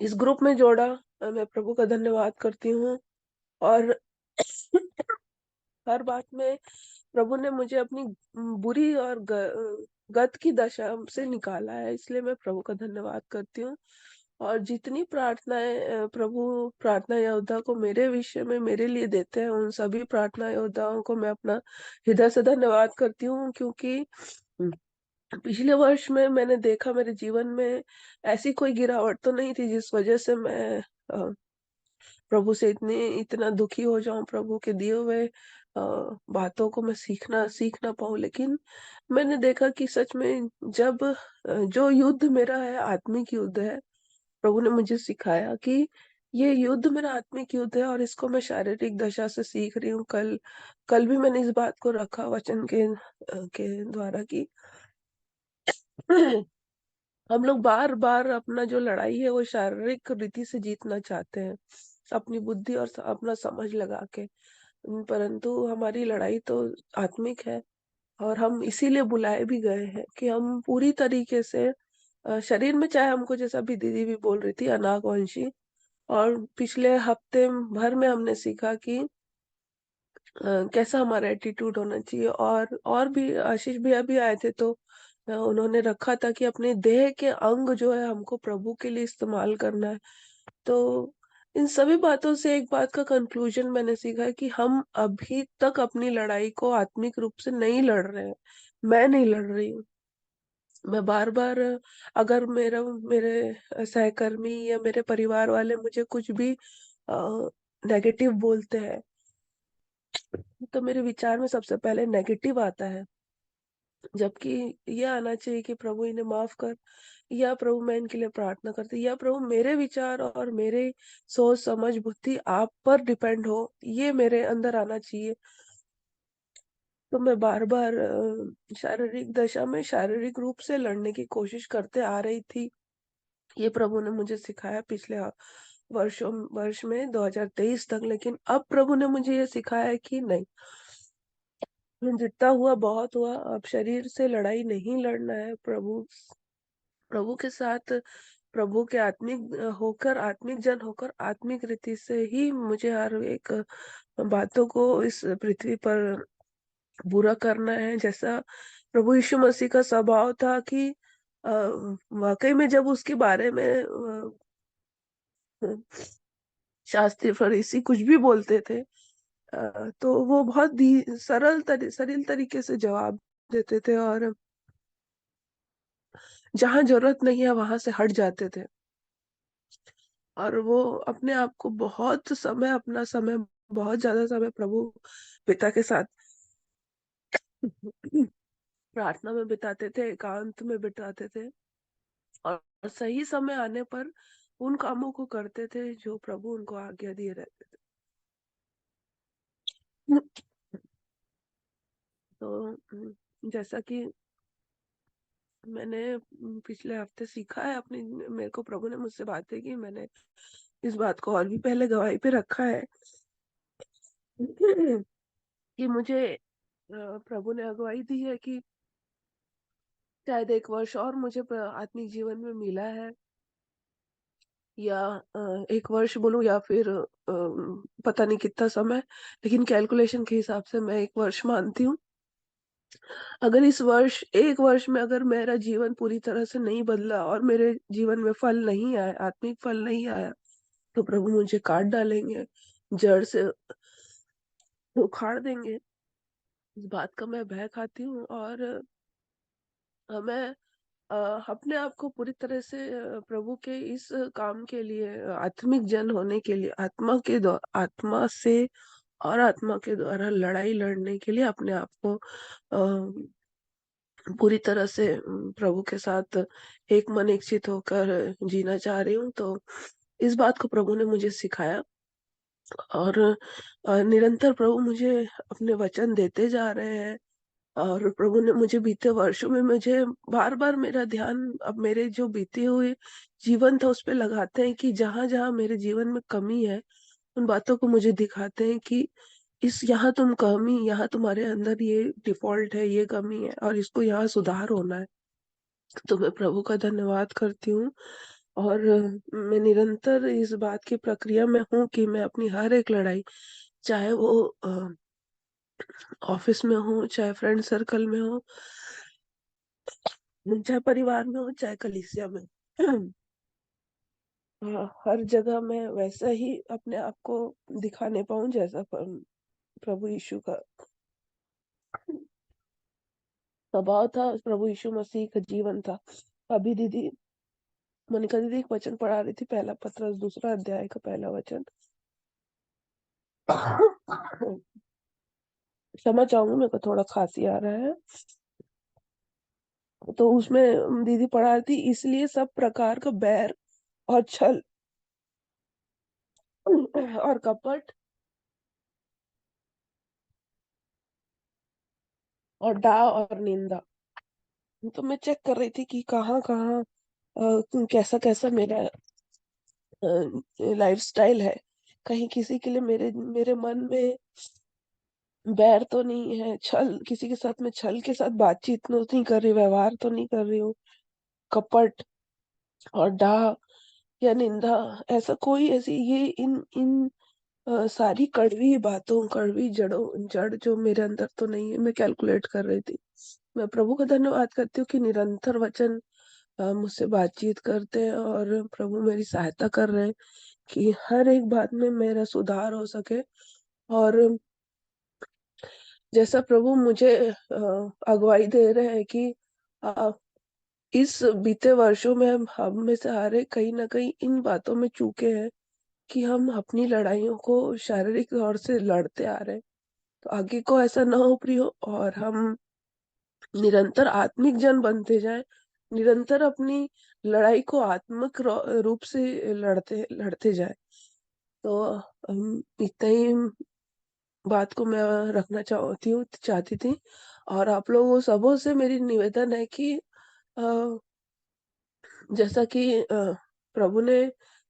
इस ग्रुप में जोड़ा। मैं प्रभु का धन्यवाद करती हूँ। और हर बात में प्रभु ने मुझे अपनी बुरी और गत की दशा से निकाला है, इसलिए मैं प्रभु का धन्यवाद करती हूँ। और जितनी प्रार्थनाएं प्रभु प्रार्थना योद्धा को मेरे विषय में मेरे लिए देते हैं, उन सभी प्रार्थना योद्धाओं को मैं अपना हृदय से धन्यवाद करती हूँ, क्योंकि पिछले वर्ष में मैंने देखा मेरे जीवन में ऐसी कोई गिरावट तो नहीं थी जिस वजह से मैं प्रभु से इतना दुखी हो जाऊं, प्रभु के दिए हुए बातों को मैं सीख ना पाऊं। लेकिन मैंने देखा कि सच में जब जो युद्ध मेरा है आत्मिक युद्ध है, प्रभु ने मुझे सिखाया कि ये युद्ध मेरा आत्मिक युद्ध है और इसको मैं शारीरिक दशा से सीख रही हूँ। कल कल भी मैंने इस बात को रखा वचन के द्वारा कि हम लोग बार बार अपना जो लड़ाई है वो शारीरिक रीति से जीतना चाहते हैं, अपनी बुद्धि और अपना समझ लगा के, परंतु हमारी लड़ाई तो आत्मिक है। और हम इसीलिए बुलाए भी गए हैं कि हम पूरी तरीके से शरीर में, चाहे हमको जैसा भी दीदी भी बोल रही थी अनागवंशी, और पिछले हफ्ते भर में हमने सीखा कि कैसा हमारा एटीट्यूड होना चाहिए। और भी आशीष भी अभी आए थे तो उन्होंने रखा था कि अपने देह के अंग जो है हमको प्रभु के लिए इस्तेमाल करना है। तो इन सभी बातों से एक बात का कंक्लूजन मैंने सीखा है कि हम अभी तक अपनी लड़ाई को आत्मिक रूप से नहीं लड़ रहे हैं। मैं नहीं लड़ रही हूँ। मैं बार बार, अगर मेरे सहकर्मी या मेरे परिवार वाले मुझे कुछ भी नेगेटिव बोलते हैं, तो मेरे विचार में सबसे पहले नेगेटिव आता है, जबकि ये आना चाहिए कि प्रभु इन्हें माफ कर, या प्रभु मैं इनके लिए प्रार्थना करती, या प्रभु मेरे विचार और मेरे सोच समझ बुद्धि आप पर डिपेंड हो, ये मेरे अंदर आना चाहिए। तो मैं बार बार शारीरिक दशा में शारीरिक रूप से लड़ने की कोशिश करते आ रही थी। ये प्रभु ने मुझे सिखाया पिछले वर्ष में 2023 तक। लेकिन अब प्रभु ने मुझे ये सिखाया है कि नहीं, जितना हुआ बहुत हुआ, अब शरीर से लड़ाई नहीं लड़ना है। प्रभु प्रभु के साथ प्रभु के आत्मिक जन होकर आत्मिक रीति से ही मुझे हर एक बातों को इस पृथ्वी पर पूरा करना है। जैसा प्रभु यीशु मसीह का स्वभाव था कि वाकई में जब उसके बारे में शास्त्री फरीसी कुछ भी बोलते थे, तो वो बहुत सरल तरीके से जवाब देते थे, और जहां जरूरत नहीं है वहां से हट जाते थे। और वो अपने आप को अपना समय बहुत ज्यादा समय प्रभु पिता के साथ प्रार्थना में बिताते थे, एकांत में बिताते थे, और सही समय आने पर उन कामों को करते थे जो प्रभु उनको आज्ञा दिए रहते थे। तो जैसा कि मैंने पिछले हफ्ते सीखा है, अपनी मेरे को प्रभु ने मुझसे बातें की, मैंने इस बात को और भी पहले गवाही पे रखा है कि मुझे प्रभु ने अगुवाई दी है कि शायद 1 वर्ष और मुझे आत्मिक जीवन में मिला है, या 1 वर्ष बोलूं, या फिर पता नहीं कितना समय, लेकिन कैलकुलेशन के हिसाब से मैं 1 वर्ष मानती हूँ। अगर 1 वर्ष में अगर मेरा जीवन पूरी तरह से नहीं बदला और मेरे जीवन में फल नहीं आया, आत्मिक फल नहीं आया, तो प्रभु मुझे काट डालेंगे, जड़ से उखाड़ देंगे। इस बात का मैं भय खाती हूँ, और मैं अ, अपने आप को पूरी तरह से प्रभु के इस काम के लिए, आत्मिक जन होने के लिए, आत्मा से और आत्मा के द्वारा लड़ाई लड़ने के लिए अपने आप को पूरी तरह से प्रभु के साथ एक मन एक चित होकर जीना चाह रही हूँ। तो इस बात को प्रभु ने मुझे सिखाया, और निरंतर प्रभु मुझे अपने वचन देते जा रहे हैं। और प्रभु ने मुझे बीते वर्षों में मुझे बार बार मेरा ध्यान अब मेरे जो बीते हुए जीवन था उस पे लगाते हैं कि जहां जहां मेरे जीवन में कमी है, उन बातों को मुझे दिखाते हैं कि यहाँ तुम्हारे अंदर ये डिफॉल्ट है, ये कमी है, और इसको यहाँ सुधार होना है। तो मैं प्रभु का धन्यवाद करती हूँ, और मैं निरंतर इस बात की प्रक्रिया में हूँ कि मैं अपनी हर एक लड़ाई, चाहे वो ऑफिस में हो, चाहे फ्रेंड सर्कल में हो, चाहे परिवार में हो, चाहे कलीसिया में, हर जगह मैं वैसा ही अपने आप को दिखाने पाऊं जैसा प्रभु यीशु का स्वभाव था, प्रभु यीशु मसीह का जीवन था। अभी मोनिका दीदी एक वचन पढ़ा रही थी, पहला पत्रस 2 अध्याय का पहला वचन। क्षमा चाहूंगी, मेरे को थोड़ा खांसी आ रहा है। तो उसमें दीदी पढ़ा रही थी, इसलिए सब प्रकार का बैर और छल और कपट और डाह और निंदा। तो मैं चेक कर रही थी कि कहाँ कहाँ कैसा कैसा मेरा लाइफ स्टाइल है। कहीं किसी के लिए मेरे मेरे मन में बैर तो नहीं है, किसी के साथ में छल के साथ बातचीत तो नहीं कर रही, व्यवहार तो नहीं कर रही हूँ, कपट और डाह या निंदा, ऐसा कोई ऐसी ये इन इन सारी कड़वी जड़ जो मेरे अंदर तो नहीं है। मैं कैलकुलेट कर रही थी। मैं प्रभु का धन्यवाद करती हूँ कि निरंतर वचन मुझसे बातचीत करते हैं, और प्रभु मेरी सहायता कर रहे हैं कि हर एक बात में मेरा सुधार हो सके। और जैसा प्रभु मुझे अगुवाई दे रहे हैं कि अ, इस बीते वर्षों में हम में से हर एक कहीं ना कहीं इन बातों में चूके हैं कि हम अपनी लड़ाइयों को शारीरिक तौर से लड़ते आ रहे हैं। तो आगे को ऐसा ना हो प्रियो, और हम निरंतर आत्मिक जन बनते जाएं, निरंतर अपनी लड़ाई को आत्मिक रूप से लड़ते लड़ते जाएं। तो इतना ही बात को मैं रखना चाहती थी। और आप लोगों सबों से मेरी निवेदन है कि अ, जैसा कि प्रभु ने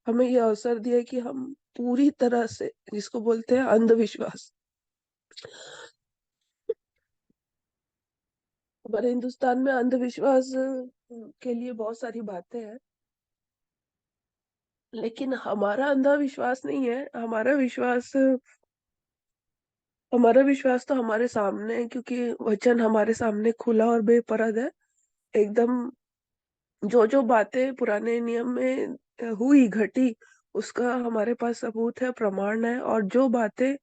हमें ये अवसर दिया कि हम पूरी तरह से, जिसको बोलते हैं अंधविश्वास, हमारे हिंदुस्तान में अंधविश्वास के लिए बहुत सारी बातें हैं, लेकिन हमारा अंधा विश्वास नहीं है, हमारा विश्वास तो हमारे सामने है, क्योंकि वचन हमारे सामने खुला और बेपरद है। एकदम जो बातें पुराने नियम में हुई घटी, उसका हमारे पास सबूत है, प्रमाण है। और जो बातें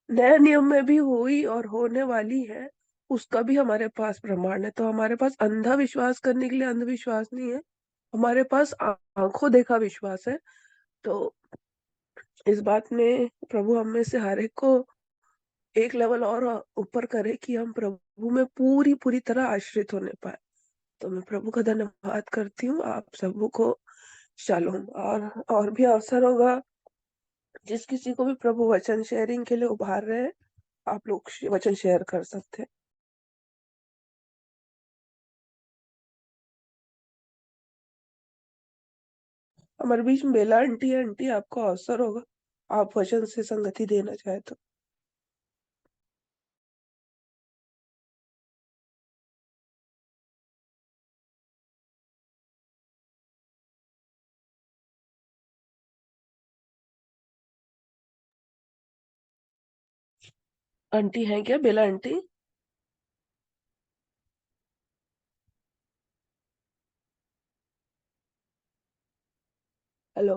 नए नियम में भी हुई और होने वाली है, उसका भी हमारे पास प्रमाण है। तो हमारे पास अंधा विश्वास करने के लिए अंधविश्वास नहीं है, हमारे पास आंखों देखा विश्वास है। तो इस बात में प्रभु हम में से हर एक को एक लेवल और ऊपर करे कि हम प्रभु में पूरी पूरी तरह आश्रित होने पाए। तो मैं प्रभु का धन्यवाद करती हूँ। आप सबको शालोम। और भी अवसर होगा, जिस किसी को भी प्रभु वचन शेयरिंग के लिए उभार रहे हैं, आप लोग वचन शेयर कर सकते हैं। हमारे बीच में बेला आंटी है। आंटी, आपको अवसर होगा, आप वचन से संगति देना चाहे तो। आंटी है क्या, Bela aunty? Hello.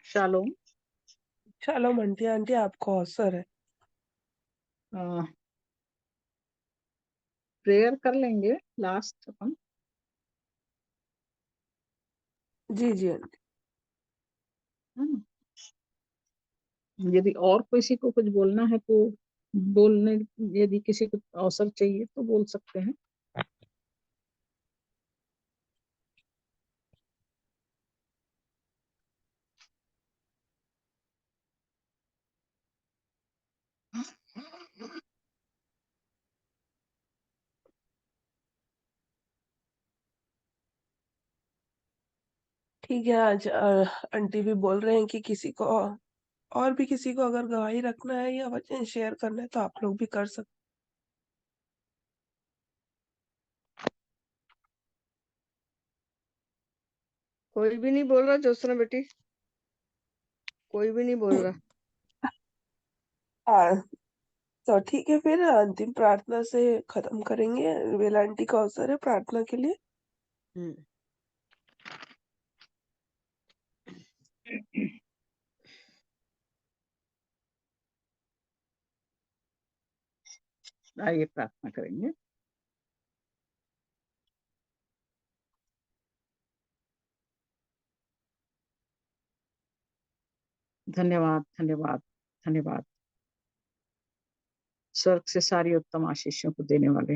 Shalom. Shalom aunty. Aunty, आपको अवसर है। प्रेयर कर लेंगे लास्ट अपन। जी जी आंटी। है ना? यदि और किसी को कुछ बोलना है तो बोलने, यदि किसी को अवसर चाहिए तो बोल सकते हैं। ठीक है। आज आंटी भी बोल रहे हैं कि किसी को और भी किसी को अगर गवाही रखना है या वचन शेयर करना है तो आप लोग भी कर सकते। कोई भी नहीं बोल रहा ज्योत्सना बेटी, कोई भी नहीं बोल रहा। हाँ, तो ठीक है, फिर अंतिम प्रार्थना से खत्म करेंगे। बेला आंटी का अवसर है प्रार्थना के लिए। हम्म। आइए प्रार्थना करेंगे। धन्यवाद, धन्यवाद, धन्यवाद। स्वर्ग से सारी उत्तम आशीषों को देने वाले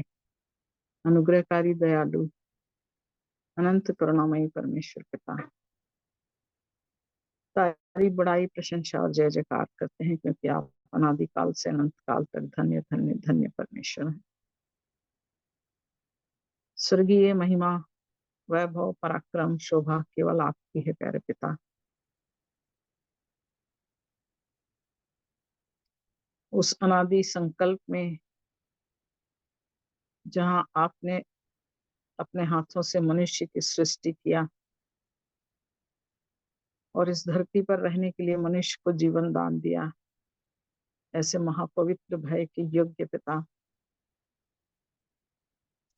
अनुग्रहकारी दयालु अनंत करुणामयी परमेश्वर पिता, सारी बड़ाई प्रशंसा और जय जयकार करते हैं, क्योंकि आप अनादि काल से अनंत काल तक धन्य धन्य धन्य परमेश्वर हैं। स्वर्गीय महिमा, वैभव, पराक्रम, शोभा केवल आपकी है प्यारे पिता। उस अनादि संकल्प में जहां आपने अपने हाथों से मनुष्य की सृष्टि किया और इस धरती पर रहने के लिए मनुष्य को जीवन दान दिया, ऐसे महापवित्र भय के योग्य पिता,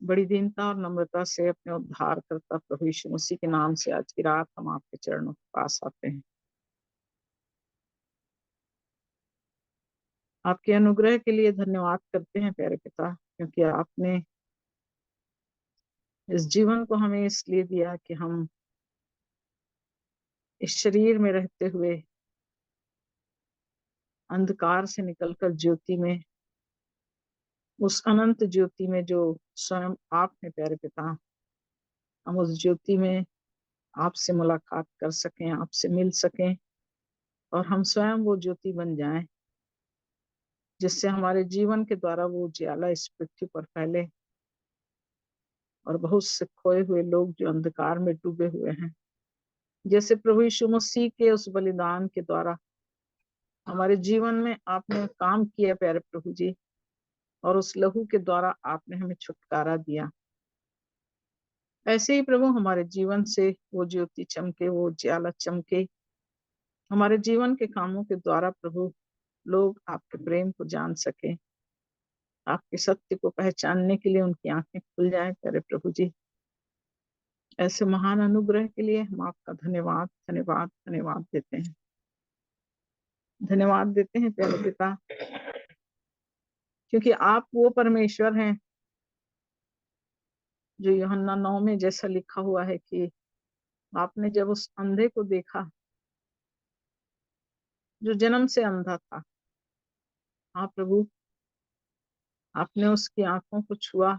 बड़ी दीनता और नम्रता से अपने उद्धार करता प्रभु यीशु मसीह के नाम से आज की रात हम आपके चरणों के पास आते हैं। आपके अनुग्रह के लिए धन्यवाद करते हैं प्यारे पिता, क्योंकि आपने इस जीवन को हमें इसलिए दिया कि हम इस शरीर में रहते हुए अंधकार से निकलकर ज्योति में, उस अनंत ज्योति में जो स्वयं आप हैं प्यारे पिता, हम उस ज्योति में आपसे मुलाकात कर सकें, आपसे मिल सकें और हम स्वयं वो ज्योति बन जाएं, जिससे हमारे जीवन के द्वारा वो उजियाला इस पृथ्वी पर फैले और बहुत से खोए हुए लोग जो अंधकार में डूबे हुए हैं, जैसे प्रभु यीशु मसीह के उस बलिदान के द्वारा हमारे जीवन में आपने काम किया प्यारे प्रभु जी, और उस लहू के द्वारा आपने हमें छुटकारा दिया। ऐसे ही प्रभु हमारे जीवन से वो ज्योति चमके, वो उजाला चमके, हमारे जीवन के कामों के द्वारा प्रभु लोग आपके प्रेम को जान सके, आपके सत्य को पहचानने के लिए उनकी आंखें खुल जाएं प्यारे प्रभु जी। ऐसे महान अनुग्रह के लिए हम आपका धन्यवाद धन्यवाद धन्यवाद देते हैं। धन्यवाद देते हैं प्यारे पिता, क्योंकि आप वो परमेश्वर हैं जो यूहन्ना 9 में जैसा लिखा हुआ है कि आपने जब उस अंधे को देखा जो जन्म से अंधा था, हाँ प्रभु, आपने उसकी आंखों को छुआ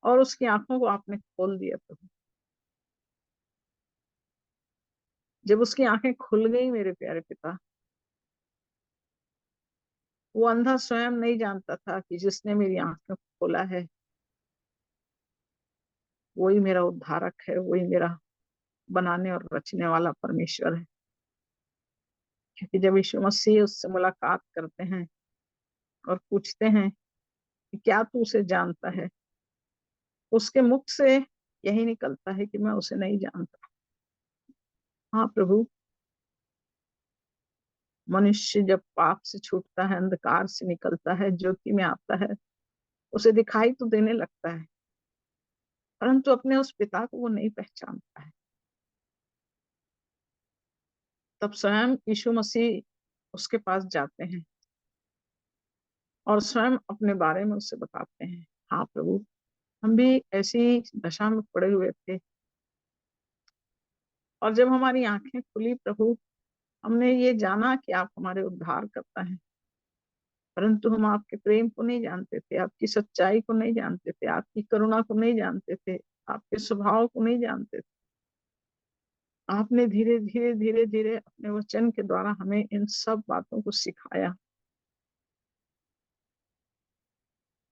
और उसकी आंखों को आपने खोल दिया प्रभु। जब उसकी आंखें खुल गई मेरे प्यारे पिता, वो अंधा स्वयं नहीं जानता था कि जिसने मेरी आंखें खोला है वही मेरा उद्धारक है, वही मेरा बनाने और रचने वाला परमेश्वर है। क्योंकि जब यीशु मसीह उससे मुलाकात करते हैं और पूछते हैं कि क्या तू उसे जानता है, उसके मुख से यही निकलता है कि मैं उसे नहीं जानता। हाँ प्रभु, मनुष्य जब पाप से छूटता है, अंधकार से निकलता है, ज्योति में आता है, उसे दिखाई तो देने लगता है, परंतु अपने उस पिता को वो नहीं पहचानता है। तब स्वयं यीशु मसीह उसके पास जाते हैं और स्वयं अपने बारे में उससे बताते हैं। हाँ प्रभु, हम भी ऐसी दशा में पड़े हुए थे, और जब हमारी आंखें खुली प्रभु, हमने ये जाना कि आप हमारे उद्धार करता है, परंतु हम आपके प्रेम को नहीं जानते थे, आपकी सच्चाई को नहीं जानते थे, आपकी करुणा को नहीं जानते थे, आपके स्वभाव को नहीं जानते थे। आपने धीरे धीरे धीरे धीरे अपने वचन के द्वारा हमें इन सब बातों को सिखाया,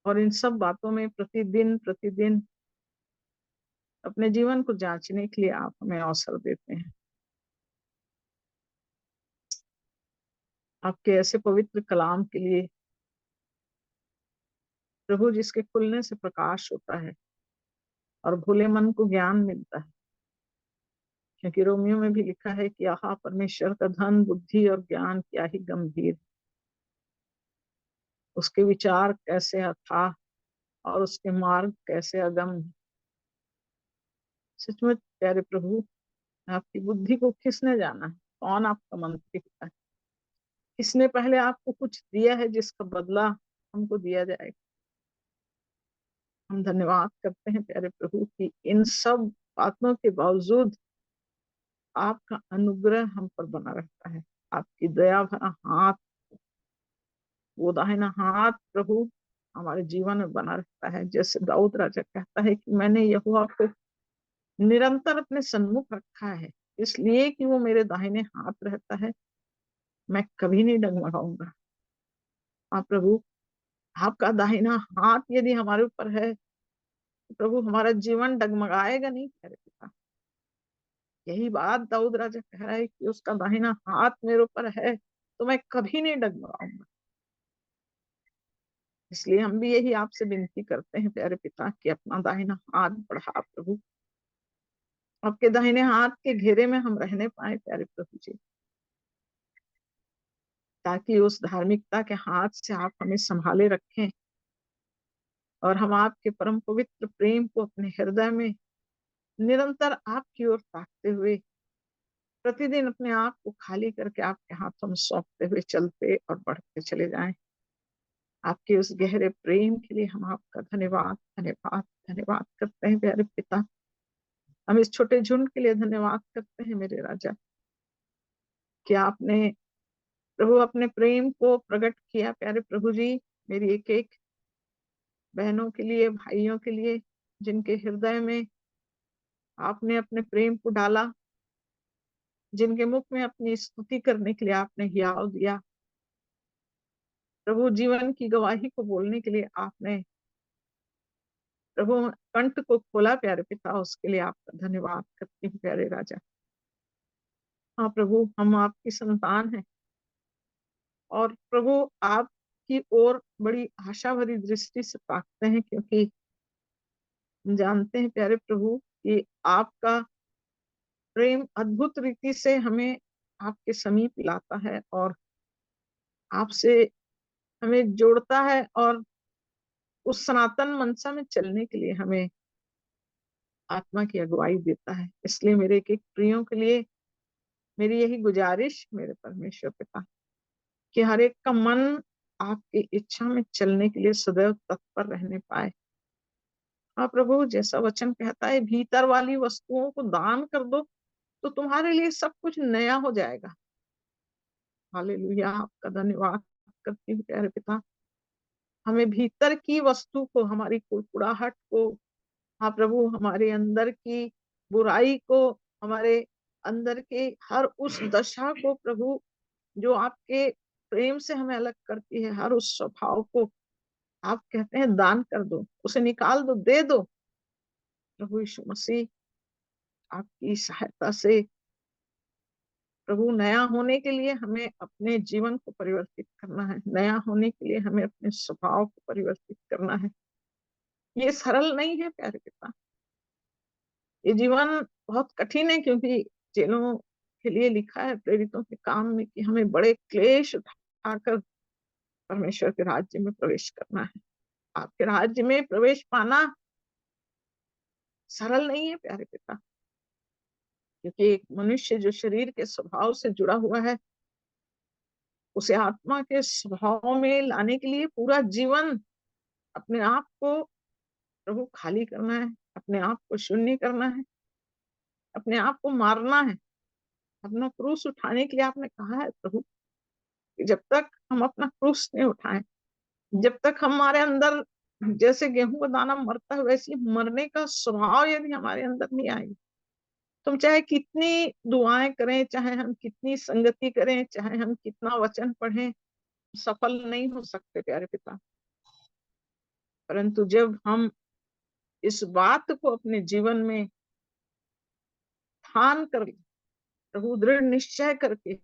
और इन सब बातों में प्रतिदिन प्रतिदिन अपने जीवन को जांचने के लिए आप हमें अवसर देते हैं। आपके ऐसे पवित्र कलाम के लिए प्रभु, जिसके खुलने से प्रकाश होता है और भोले मन को ज्ञान मिलता है। क्योंकि रोमियो में भी लिखा है कि आहा परमेश्वर का धन, बुद्धि और ज्ञान क्या ही गंभीर, उसके विचार कैसे अथाह और उसके मार्ग कैसे अगम। सचमुच प्यारे प्रभु, आपकी बुद्धि को किसने जाना है? कौन आपका मंत्री होता है? किसने पहले आपको कुछ दिया है जिसका बदला हमको दिया जाएगा? हम धन्यवाद करते हैं प्यारे प्रभु कि इन सब बातों के बावजूद आपका अनुग्रह हम पर बना रहता है। आपकी दया भरा हाथ, वो दाहिना हाथ प्रभु हमारे जीवन में बना रहता है। जैसे दाऊद राजा कहता है कि मैंने यहोवा को निरंतर अपने सन्मुख रखा है, इसलिए कि वो मेरे दाहिने हाथ रहता है, मैं कभी नहीं डगमगाऊंगा। हाँ प्रभु, आपका दाहिना हाथ यदि हमारे ऊपर है तो प्रभु हमारा जीवन डगमगाएगा नहीं प्यारे पिता। यही बात दाऊद राजा कह रहा है कि उसका दाहिना हाथ मेरे ऊपर है तो मैं कभी नहीं डगमगाऊंगा। इसलिए हम भी यही आपसे विनती करते हैं प्यारे पिता कि अपना दाहिना हाथ बढ़ा प्रभु, आपके दाहिने हाथ के घेरे में हम रहने पाए प्यारे प्रभु जी, ताकि उस धार्मिकता के हाथ से आप हमें संभाले रखें और हम आपके परम पवित्र प्रेम को अपने हृदय में निरंतर आपकी ओर ताकते हुए प्रतिदिन अपने आप को खाली करके आपके हाथों में सौंपते हुए चलते और बढ़ते चले जाएं। आपके उस गहरे प्रेम के लिए हम आपका धन्यवाद धन्यवाद धन्यवाद करते हैं प्यारे पिता। हम इस छोटे झुंड के लिए धन्यवाद करते हैं मेरे राजा, कि आपने प्रभु अपने प्रेम को प्रकट किया प्यारे प्रभु जी, मेरी एक एक बहनों के लिए, भाइयों के लिए, जिनके हृदय में आपने अपने प्रेम को डाला, जिनके मुख में अपनी स्तुति करने के लिए आपने हियाव दिया प्रभु, जीवन की गवाही को बोलने के लिए आपने प्रभु कंठ को खोला प्यारे पिता, उसके लिए आपका धन्यवाद करती हूँ प्यारे राजा। हाँ प्रभु, हम आपकी संतान हैं और प्रभु आपकी ओर बड़ी आशा भरी दृष्टि से ताकते हैं, क्योंकि हम जानते हैं प्यारे प्रभु कि आपका प्रेम अद्भुत रीति से हमें आपके समीप लाता है और आपसे हमें जोड़ता है और उस सनातन मनसा में चलने के लिए हमें आत्मा की अगुवाई देता है। इसलिए मेरे एक एक प्रियों के लिए मेरी यही गुजारिश मेरे परमेश्वर पिता कि हर एक का मन आपकी इच्छा में चलने के लिए सदैव तत्पर रहने पाए। हाँ प्रभु, जैसा वचन कहता है भीतर वाली वस्तुओं को दान कर दो तो तुम्हारे लिए सब कुछ नया हो जाएगा। हालेलुया, आपका धन्यवाद करती हूँ प्यारे पिता। हमें भीतर की वस्तु को, हमारी कुड़कुड़ाहट को, हाँ प्रभु, हमारे अंदर की बुराई को, हमारे अंदर के हर उस दशा को प्रभु जो आपके प्रेम से हमें अलग करती है, हर उस स्वभाव को आप कहते हैं दान कर दो, उसे निकाल दो, दे दो। प्रभु यीशु मसीह, आपकी सहायता से प्रभु नया होने के लिए हमें अपने जीवन को परिवर्तित करना है, नया होने के लिए हमें अपने स्वभाव को परिवर्तित करना है। ये सरल नहीं है प्यारे पिता, ये जीवन बहुत कठिन है, क्योंकि चेलों के लिए लिखा है प्रेरितों के काम में कि हमें बड़े क्लेश उठाकर परमेश्वर के राज्य में प्रवेश करना है। आपके राज्य में प्रवेश पाना सरल नहीं है प्यारे पिता, क्योंकि एक मनुष्य जो शरीर के स्वभाव से जुड़ा हुआ है, उसे आत्मा के स्वभाव में लाने के लिए पूरा जीवन अपने आप को प्रभु खाली करना है, अपने आप को शून्य करना है, अपने आप को मारना है। अपना क्रूस उठाने के लिए आपने कहा है प्रभु कि जब तक हम अपना क्रूस नहीं उठाएं, जब तक हमारे अंदर जैसे गेहूं का दाना मरता है वैसे मरने का स्वभाव यदि हमारे अंदर नहीं आएगा, तुम चाहे कितनी दुआएं करें, चाहे हम कितनी संगति करें, चाहे हम कितना वचन पढ़ें, सफल नहीं हो सकते प्यारे पिता। परंतु जब हम इस बात को अपने जीवन में ठान कर प्रभु दृढ़ निश्चय करके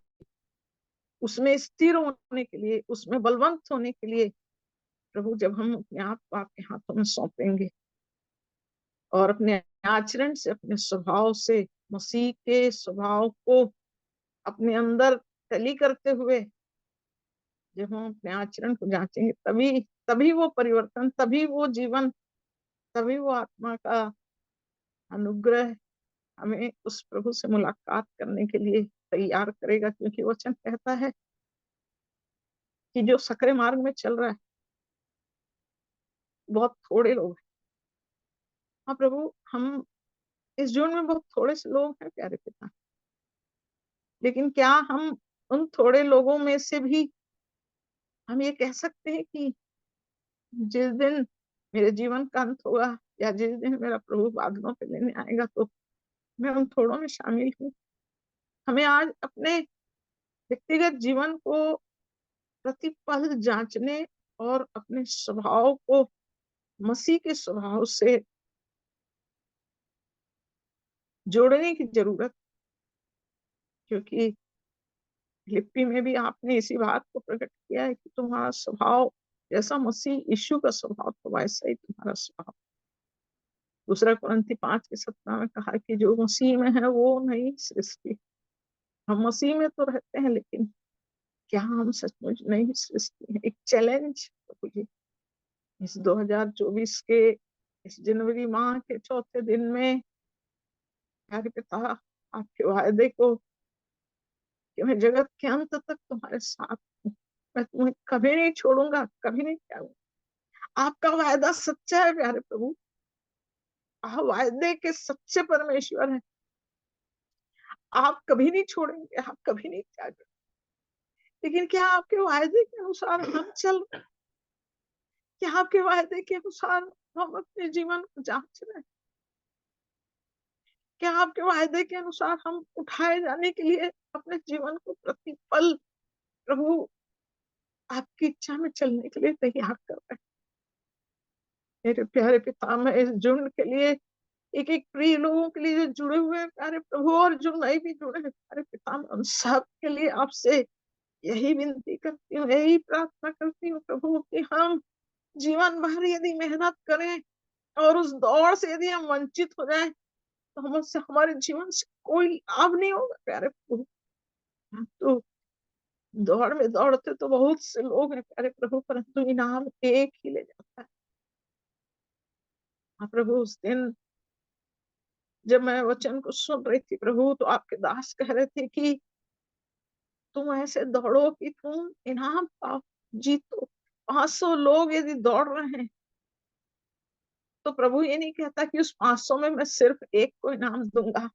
उसमें स्थिर होने के लिए, उसमें बलवंत होने के लिए प्रभु जब हम अपने आप को आपके हाथों में सौंपेंगे और अपने आचरण से, अपने स्वभाव से मसीह के स्वभाव को अपने अंदर टली करते हुए जब हम अपने आचरण को जांचेंगे, तभी तभी वो परिवर्तन, तभी वो जीवन, तभी वो आत्मा का अनुग्रह हमें उस प्रभु से मुलाकात करने के लिए तैयार करेगा। क्योंकि वचन कहता है कि जो सकरे मार्ग में चल रहा है बहुत थोड़े लोग हैं। हाँ प्रभु, हम इस जीवन में बहुत थोड़े से लोग हैं प्यारे पिता, लेकिन क्या हम उन थोड़े लोगों में से भी हम ये कह सकते हैं कि जिस दिन मेरे जीवन का अंत होगा या जिस दिन मेरा प्रभु बादलों पे लेने आएगा तो मैं उन थोड़ों में शामिल हूँ? हमें आज अपने व्यक्तिगत जीवन को प्रतिपल जांचने और अपने स्वभाव को मसीह के स्वभाव से जोड़ने की जरूरत, क्योंकि लिपि में भी आपने इसी बात को प्रकट किया है कि तुम्हारा स्वभाव जैसा मसीह यीशु का स्वभाव था वैसा ही तुम्हारा स्वभाव। दूसरा कुरिन्थी 5:17 में कहा कि जो मसीह में है वो नई सृष्टि। हम मसीह में तो रहते हैं, लेकिन क्या हम सचमुच नई सृष्टि है? एक चैलेंज जी, इस 2024 के इस जनवरी माह के चौथे दिन में प्यारे पिता, आपके वायदे को कि मैं जगत के अंत तक तुम्हारे साथ हूँ, मैं तुम्हें कभी नहीं छोड़ूंगा, कभी नहीं छोड़ूंगा। आपका वायदा सच्चा है प्यारे प्रभु, आप वायदे के सच्चे परमेश्वर हैं। आप कभी नहीं छोड़ेंगे, आप कभी नहीं त्यागेंगे। लेकिन क्या आपके वायदे के अनुसार हम चल रहे हैं? क्या आपके वायदे के अनुसार हम अपने जीवन को जांच रहे हैं? क्या आपके वायदे के अनुसार हम उठाए जाने के लिए अपने जीवन को प्रतिपल प्रभु आपकी इच्छा में चलने के लिए तैयार कर रहे हैं? मेरे प्यारे पिता, मैं इस झुंड के लिए, एक एक प्रिय लोगों के लिए जो जुड़े हुए हैं प्यारे प्रभु, और जो नहीं भी जुड़े हैं प्यारे पिता, मैं उन सब के लिए आपसे यही विनती करती हूँ, यही प्रार्थना करती हूँ प्रभु, कि हम जीवन भर यदि मेहनत करें और उस दौड़ से यदि हम वंचित हो जाएं, तो हमसे, हमारे जीवन से कोई लाभ नहीं होगा प्यारे प्रभु। हम तो दौड़ में दौड़ते तो बहुत से लोग हैं प्यारे प्रभु, परंतु इनाम एक ही ले जाता है। हाँ प्रभु, उस दिन जब मैं वचन को सुन रही थी प्रभु, तो आपके दास कह रहे थे कि तुम ऐसे दौड़ो कि तुम इनाम पाओ, जीतो। 500 लोग यदि दौड़ रहे हैं, तो प्रभु ये नहीं कहता कि उस 500 में मैं सिर्फ एक को इनाम दूंगा,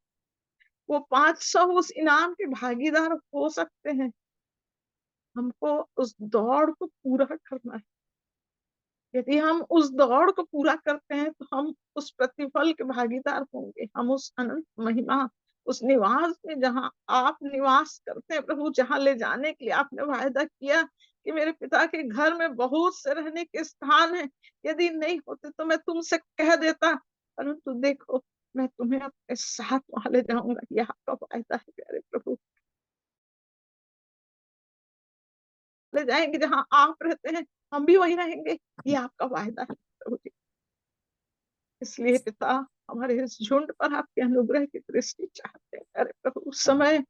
वो 500 उस इनाम के भागीदार हो सकते हैं। हमको उस दौड़ को पूरा करना है। यदि हम उस दौड़ को पूरा करते हैं, तो हम उस प्रतिफल के भागीदार होंगे। हम उस अनंत महिमा, उस निवास में जहाँ आप निवास करते हैं प्रभु, जहाँ ले जाने के लिए आपने वायदा किया कि मेरे पिता के घर में बहुत से रहने के स्थान हैं, यदि नहीं होते तो मैं तुमसे कह देता, परंतु देखो मैं तुम्हें अपने साथ वहां ले जाऊंगा। यह आपका वायदा है प्यारे प्रभु। ले जाएंगे जहाँ आप रहते हैं, हम भी वहीं रहेंगे, ये आपका वायदा है प्रभु जी। इसलिए पिता, हमारे इस झुंड पर आपके अनुग्रह की दृष्टि चाहते हैं अरे प्रभु। उस समय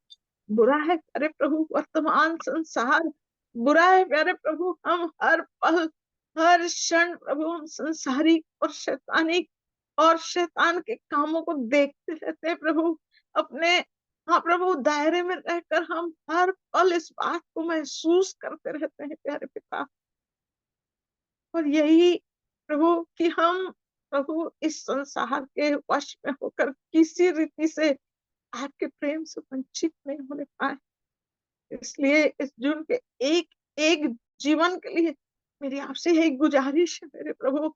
बुरा है अरे प्रभु, वर्तमान संसार बुरा है प्यारे प्रभु। हम हर पल, हर क्षण प्रभु, हम संसारिक और शैतानिक और शैतान के कामों को देखते रहते हैं प्रभु। अपने, हाँ प्रभु, दायरे में रहकर हम हर पल इस बात को महसूस करते रहते हैं प्यारे पिता। और यही प्रभु कि हम प्रभु इस संसार के वश में होकर किसी रीति से आपके प्रेम से वंचित नहीं होने पाए। इसलिए इस जून के एक एक जीवन के लिए मेरी आपसे यही गुजारिश है मेरे प्रभु,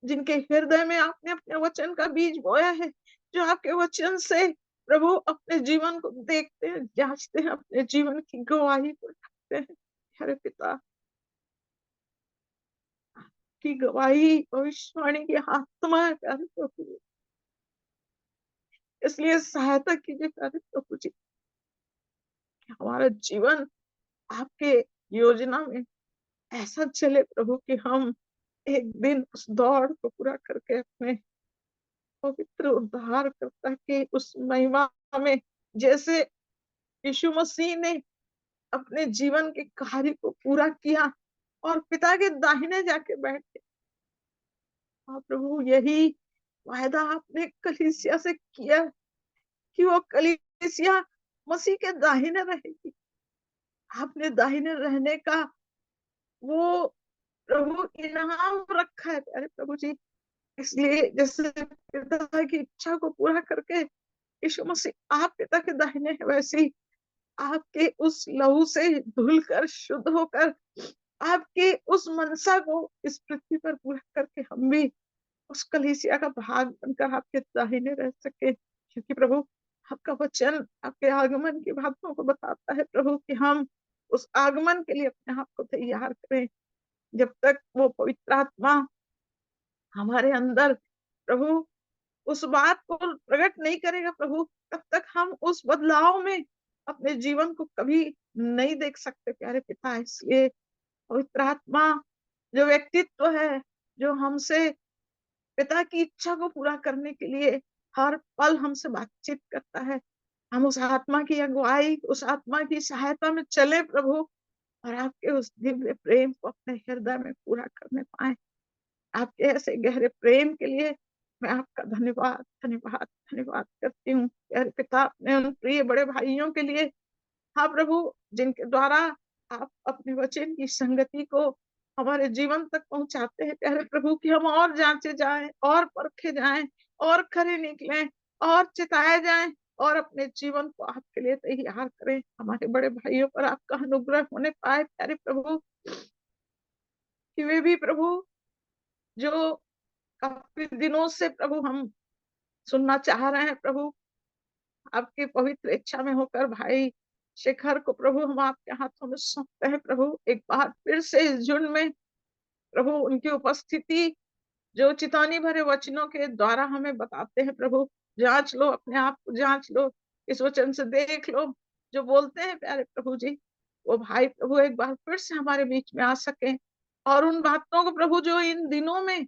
जिनके हृदय में आपने अपने वचन का बीज बोया है, जो आपके वचन से प्रभु अपने जीवन को देखते हैं, जांचते हैं, अपने जीवन की गवाही को ढालते हैं। हरे पिता, की गवाही भविष्यवाणी की आत्मा है प्यारे प्रभु। इसलिए सहायता कीजिए प्यारे प्रभु जी, कि हमारा जीवन आपके योजना में ऐसा चले प्रभु, कि हम एक दिन उस दौड़ को पूरा करके अपने पवित्र उद्धार करता के उस महिमा में, जैसे यीशु मसीह ने अपने जीवन के कार्य को पूरा किया और पिता के दाहिने जाके बैठे। हाँ प्रभु, यही वायदा आपने कलीसिया से किया कि वो कलीसिया मसीह के दाहिने रहेगी। आपने दाहिने रहने का वो प्रभु इनाम रखा है प्यारे प्रभु जी। इसलिए जैसे पिता की इच्छा को पूरा करके यीशु मसीह आप पिता के दाहिने है, वैसे ही आपके उस लहू से धुलकर शुद्ध होकर आपके उस मनसा को इस पृथ्वी पर पूरा करके हम भी उस कलीसिया का भाग बनकर आपके दाहिने रह सके। क्योंकि प्रभु, आपका वचन आपके आगमन की बातों को बताता है प्रभु, कि हम उस आगमन के लिए अपने आप को तैयार करें। जब तक वो पवित्र आत्मा हमारे अंदर प्रभु उस बात को प्रकट नहीं करेगा प्रभु, तब तक हम उस बदलाव में अपने जीवन को कभी नहीं देख सकते प्यारे पिता। इसलिए पवित्र आत्मा जो व्यक्तित्व है, जो हमसे पिता की इच्छा को पूरा करने के लिए हर पल हमसे बातचीत करता है, हम उस आत्मा की अगुवाई, उस आत्मा की सहायता में चले प्रभु, और आपके उस दिव्य प्रेम को अपने हृदय में पूरा करने पाए। आपके ऐसे गहरे प्रेम के लिए मैं आपका धन्यवाद धन्यवाद धन्यवाद करती हूँ प्यारे पिता। अपने उन प्रिय बड़े भाइयों के लिए, हाँ प्रभु, जिनके द्वारा आप अपने वचन की संगति को हमारे जीवन तक पहुंचाते हैं प्यारे प्रभु, कि हम और जांचे जाएं और परखे जाएं और खरे निकलें और चिताए जाएं और अपने जीवन को आपके लिए तैयार करें। हमारे बड़े भाइयों पर आपका अनुग्रह होने पाए प्यारे प्रभु, कि वे भी प्रभु, जो काफी दिनों से प्रभु हम सुनना चाह रहे हैं प्रभु, आपकी पवित्र इच्छा में होकर भाई शेखर को प्रभु हम आपके हाथों में सौंपते हैं प्रभु। एक बार फिर से इस झुंड में प्रभु उनकी उपस्थिति जो चितावनी भरे वचनों के द्वारा हमें बताते हैं प्रभु, जांच लो, अपने आप को जांच लो, इस वचन से देख लो जो बोलते हैं प्यारे प्रभु जी, वो भाई प्रभु एक बार फिर से हमारे बीच में आ सके, और उन बातों को प्रभु जो इन दिनों में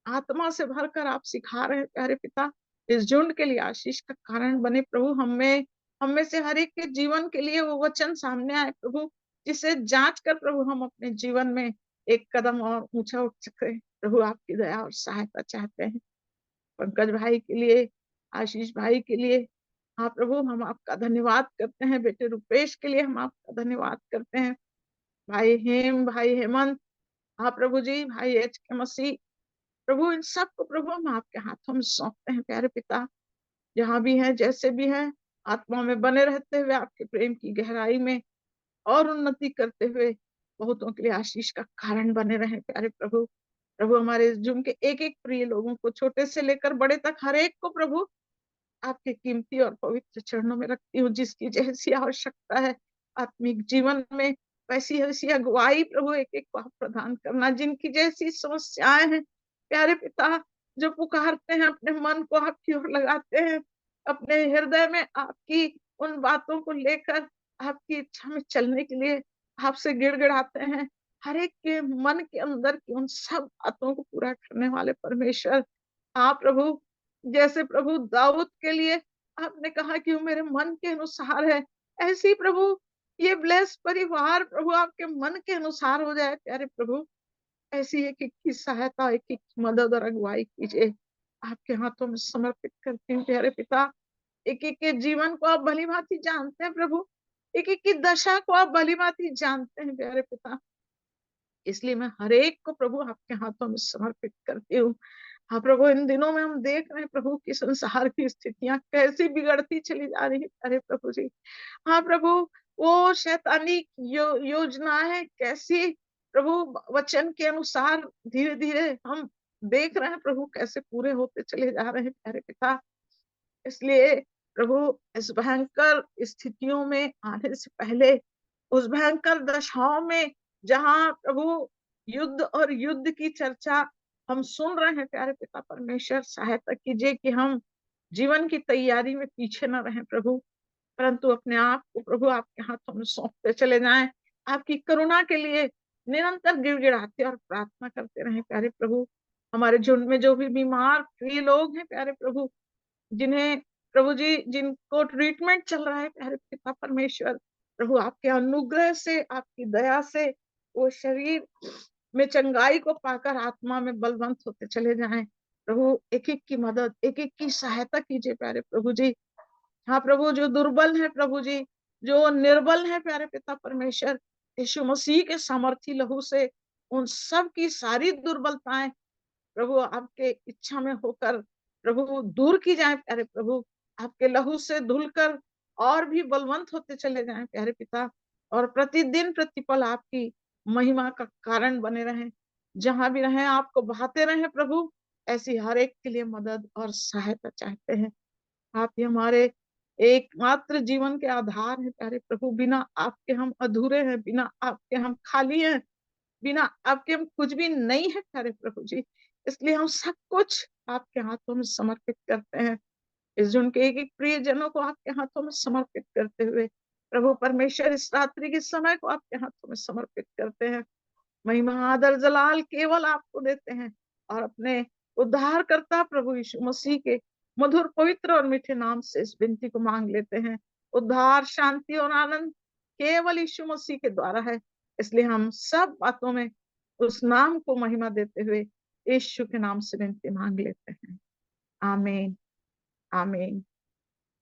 आत्मा से भरकर आप सिखा रहे हैं प्यारे पिता, इस झुंड के लिए आशीष का कारण बने प्रभु। हम में से हर एक के जीवन के लिए वो वचन सामने आए प्रभु, जिसे जांच कर प्रभु हम अपने जीवन में एक कदम और ऊंचा उठ सके प्रभु। आपकी दया और सहायता चाहते हैं पंकज भाई के लिए, आशीष भाई के लिए। हाँ प्रभु, हम आपका धन्यवाद करते हैं, बेटे रुपेश के लिए हम आपका धन्यवाद करते हैं, भाई हेमंत, हाँ प्रभु जी, भाई एच के मसीह प्रभु, इन सबको प्रभु हम आपके हाथों में सौंपते हैं प्यारे पिता। जहाँ भी हैं, जैसे भी हैं, आत्मा में बने रहते हुए आपके प्रेम की गहराई में और उन्नति करते हुए बहुतों के लिए आशीष का कारण बने रहे प्यारे प्रभु। प्रभु हमारे जुम के एक एक प्रिय लोगों को, छोटे से लेकर बड़े तक, हर एक को प्रभु आपके कीमती और पवित्र चरणों में रखती हूँ। जिसकी जैसी आवश्यकता है आत्मिक जीवन में, वैसी वैसी अगुवाई प्रभु एक एक को आप प्रदान करना। जिनकी जैसी समस्याएं हैं प्यारे पिता, जो पुकारते हैं, अपने मन को आपकी ओर लगाते हैं, अपने हृदय में आपकी उन बातों को लेकर आपकी इच्छा में चलने के लिए आपसे गिड़गिड़ाते हैं, हर एक के मन के अंदर की उन सब बातों को पूरा करने वाले परमेश्वर आप प्रभु, जैसे प्रभु दाऊद के लिए आपने कहा कि वो मेरे मन के अनुसार है, ऐसे ही प्रभु ये ब्लेस परिवार प्रभु आपके मन के अनुसार हो जाए प्यारे प्रभु। ऐसी एक एक की सहायता, एक एक की मदद और अगुवाई कीजिए, आपके हाथों में समर्पित करती हूँ प्यारे पिता। एक एक के जीवन को आप भली भांति जानते हैं प्रभु, एक एक की दशा को आप भली भांति जानते हैं प्यारे पिता, इसलिए मैं हर एक को प्रभु आपके हाथों में समर्पित करती हूँ। हाँ प्रभु, इन दिनों में हम देख रहे हैं प्रभु कि संसार की स्थितियां कैसी बिगड़ती चली जा रही है अरे प्रभु जी। हाँ प्रभु, वो शैतानी योजनाएं कैसी प्रभु वचन के अनुसार धीरे धीरे हम देख रहे हैं प्रभु कैसे पूरे होते चले जा रहे हैं प्यारे पिता। इसलिए प्रभु इस भयंकर स्थितियों में आने से पहले, उस भयंकर दशाओं में जहाँ प्रभु युद्ध और युद्ध की चर्चा हम सुन रहे हैं प्यारे पिता परमेश्वर, सहायता कीजिए कि हम जीवन की तैयारी में पीछे न रहें प्रभु, परंतु अपने आप को प्रभु आपके हाथों में सौंपते चले जाएं। आपकी करुणा के लिए निरंतर गिड़गिड़ाते और प्रार्थना करते रहें प्यारे प्रभु। हमारे झुंड में जो भी बीमार प्रिय लोग हैं प्यारे प्रभु, जिन्हें प्रभु जी, जिनको ट्रीटमेंट चल रहा है प्यारे पिता परमेश्वर, प्रभु आपके अनुग्रह से, आपकी दया से वो शरीर में चंगाई को पाकर आत्मा में बलवंत होते चले जाएं प्रभु। एक एक की मदद, एक एक की सहायता कीजिए प्यारे प्रभु जी। हाँ प्रभु, जो दुर्बल है प्रभु जी, जो निर्बल है प्यारे पिता परमेश्वर, यीशु मसीह के सामर्थी लहू से उन सब की सारी दुर्बलताएं प्रभु आपके इच्छा में होकर प्रभु दूर की जाए प्यारे प्रभु, आपके लहू से धुलकर और भी बलवंत होते चले जाएं प्यारे पिता, और प्रतिदिन प्रतिपल आपकी महिमा का कारण बने रहें। जहां भी रहें आपको बहाते रहें प्रभु, ऐसी हर एक के लिए मदद और सहायता चाहते हैं। आप ही हमारे एकमात्र जीवन के आधार है प्यारे प्रभु, बिना आपके हम अधूरे हैं, बिना आपके हम खाली हैं, बिना आपके हम कुछ भी नहीं है प्यारे प्रभु जी। इसलिए हम सब कुछ आपके हाथों में समर्पित करते हैं। इस झुंड के एक एक प्रिय जनों को आपके हाथों में समर्पित करते हुए प्रभु परमेश्वर, इस रात्रि के समय को आपके हाथों में समर्पित करते हैं। महिमा आदर जलाल केवल आपको देते हैं, और अपने उद्धारकर्ता प्रभु यीशु मसीह के मधुर पवित्र और मीठे नाम से इस विनती को मांग लेते हैं। उद्धार, शांति और आनंद केवल यीशु मसीह के द्वारा है, इसलिए हम सब बातों में उस नाम को महिमा देते हुए यीशु के नाम से विनती मांग लेते हैं। आमीन, आमीन,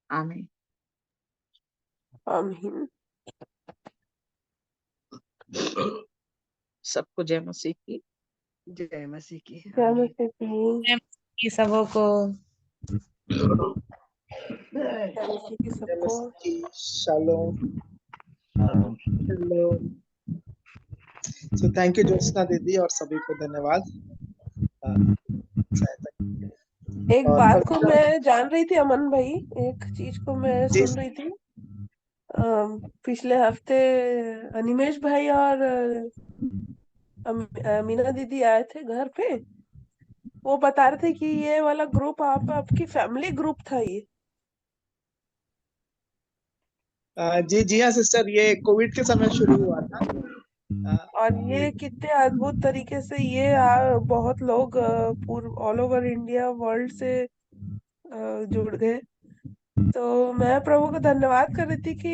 आमीन। आमीन। सबको जय मसीह की। जय मसीह की। जय आमीन। मसीह की। की सबों को जय मसीह की जय सबको। मसीह की। Shalom. So thank you Jyotsna दीदी और सभी को धन्यवाद सहायता के लिए। एक और बात को पवित्र मैं जान रही थी अमन भाई, एक चीज को मैं जी सुन रही थी। पिछले हफ्ते अनिमेश भाई और मीना दीदी आए थे घर पे। वो बता रहे थे कि ये वाला ग्रुप आपकी फैमिली ग्रुप था ये। जी जी हाँ सिस्टर, ये कोविड के समय शुरू हुआ था। और ये कितने अद्भुत तरीके से ये बहुत लोग पूर्व ऑल ओवर इंडिया वर्ल्ड से जुड़ गए। तो मैं प्रभु को धन्यवाद कर रही थी कि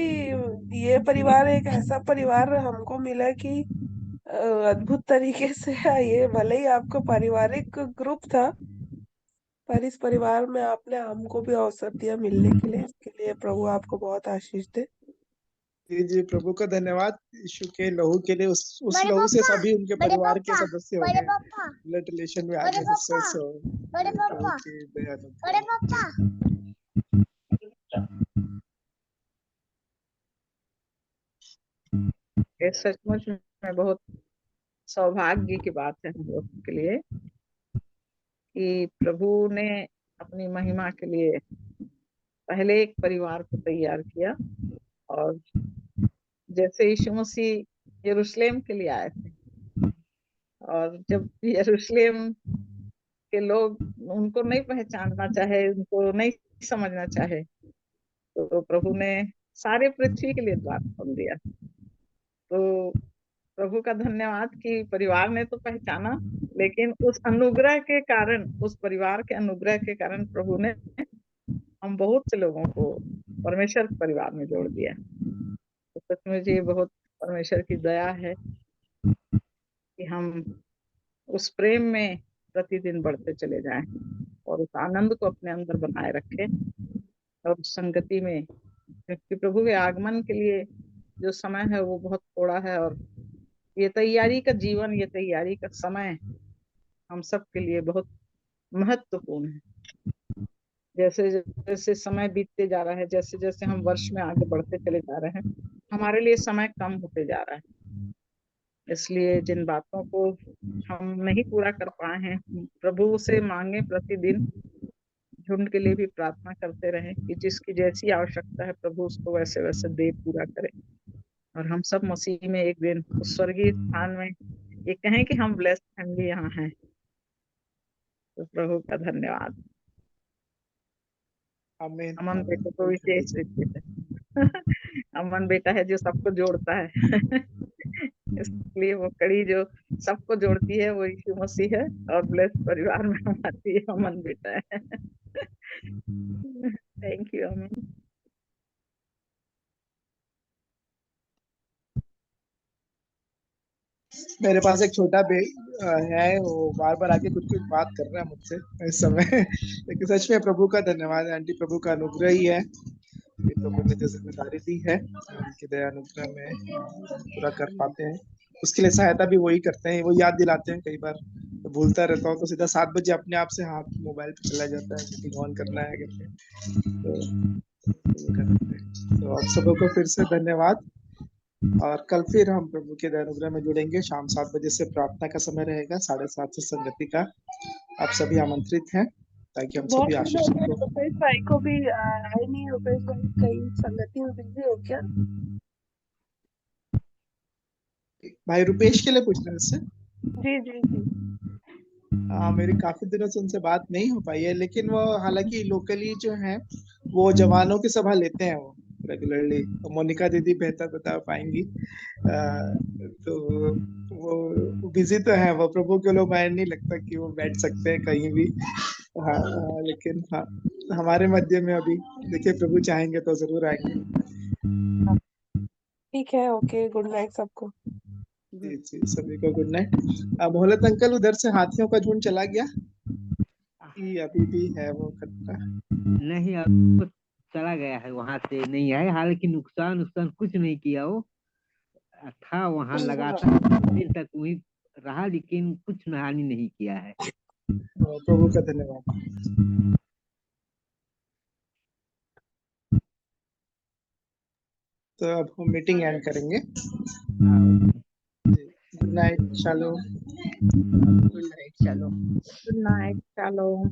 ये परिवार एक ऐसा परिवार हमको मिला कि अद्भुत तरीके से ये भले ही आपका पारिवारिक ग्रुप था, पर इस परिवार में आपने हमको भी अवसर दिया मिलने के लिए। इसके लिए प्रभु आपको बहुत आशीष दे। जी जी, प्रभु का धन्यवाद यीशु के लहू के लिए। उस लहू से सभी उनके परिवार के सदस्य हो गए, ब्लड रिलेशन में आ गए सिस्टर। सो प्रभु की दया। ये सचमुच में बहुत सौभाग्य की बात है हम लोग के लिए कि प्रभु ने अपनी महिमा के लिए पहले एक परिवार को तैयार किया। और जैसे यीशु मसीह यरूशलेम के लिए आए थे, और जब यरूशलेम के लोग उनको नहीं पहचानना चाहे, उनको नहीं समझना चाहे, तो प्रभु ने सारे पृथ्वी के लिए द्वार खोल दिया। तो प्रभु का धन्यवाद कि परिवार ने तो पहचाना, लेकिन उस अनुग्रह के कारण, उस परिवार के अनुग्रह के कारण प्रभु ने हम बहुत से लोगों को परमेश्वर के परिवार में जोड़ दिया। तो सचमुच ये बहुत परमेश्वर की दया है कि हम उस प्रेम में प्रतिदिन बढ़ते चले जाएं और उस आनंद को अपने अंदर बनाए रखें और उस संगति में, क्योंकि प्रभु के आगमन के लिए जो समय है वो बहुत थोड़ा है। और ये तैयारी का जीवन, ये तैयारी का समय हम सब के लिए बहुत महत्वपूर्ण है। जैसे जैसे समय बीतते जा रहा है, जैसे जैसे हम वर्ष में आगे बढ़ते चले जा रहे हैं, हमारे लिए समय कम होते जा रहा है। इसलिए जिन बातों को हम नहीं पूरा कर पाए हैं, प्रभु से मांगे प्रतिदिन, झुंड के लिए भी प्रार्थना करते रहें कि जिसकी जैसी आवश्यकता है प्रभु उसको वैसे वैसे दे, पूरा करे। और हम सब मसीह में एक दिन उस स्वर्गीय स्थान में ये कहें कि हम ब्लेस्ड फैमिली यहाँ हैं। तो प्रभु का धन्यवाद। आमीन। अमन बेटे को विशेष रीति से अमन बेटा है जो सबको जोड़ता है इसलिए वो कड़ी जो सबको जोड़ती है वो यीशु मसीह है, और ब्लेस्ड परिवार में हमारी अमन बेटा है थैंक यू अमन। मेरे पास एक छोटा है, वो बार बार आके कुछ कुछ बात कर रहा है मुझसे इस समय लेकिन सच में प्रभु का धन्यवाद आंटी, प्रभु का अनुग्रह ही है। ये प्रभु ने जो जिम्मेदारी दी है उनकी दया अनुग्रह में पूरा कर पाते हैं। उसके लिए सहायता भी वही करते हैं, वो याद दिलाते हैं। कई बार तो भूलता रहता हूँ तो सीधा 7 बजे अपने आप से हाथ मोबाइल पे चला जाता है, मीटिंग ऑन करना है करके। तो आप सबको फिर से धन्यवाद। और कल फिर हम प्रभु के दया अनुग्रह में जुड़ेंगे। शाम 7 बजे से प्रार्थना का समय रहेगा, 7:30 से संगति का। आप सभी आमंत्रित हैं ताकि हम बहुत सभी आशीष सुंदर। रुपेश भाई को भी आए नहीं। रुपेश भाई कहीं संगति में बिजी हो क्या? भाई रुपेश के लिए पूछ रहे हैं इससे। जी जी जी। मेरी काफी दिनों से उनसे बात नहीं हो पाई है, लेकिन वो हालांकि लोकली जो है वो जवानों की सभा लेते हैं वो रेगुलरली। तो मोनिका दीदी बेहतर बता पाएंगी। तो वो बिजी तो है, वो प्रभु के लोग आए, नहीं लगता कि वो बैठ सकते हैं कहीं भी। हाँ, लेकिन हाँ हमारे मध्य में अभी देखिए, प्रभु चाहेंगे तो जरूर आएंगे। ठीक है, ओके, गुड नाइट सबको। जी जी, सभी को गुड नाइट। मोहल्लत अंकल, उधर से हाथियों का झुंड चला गया कि अभी भी है वो खतरा? नहीं, अब तो चला गया है, वहां से नहीं आए। हालांकि नुकसान नुकसान कुछ नहीं किया, वो था वहां लगातार दिन तक वही रहा, लेकिन कुछ हानि नहीं किया है। प्रभु का धन्यवाद। तो अब हम मीटिंग एंड करेंगे। Good night, shalom. Good night, चलो। Good night, shalom.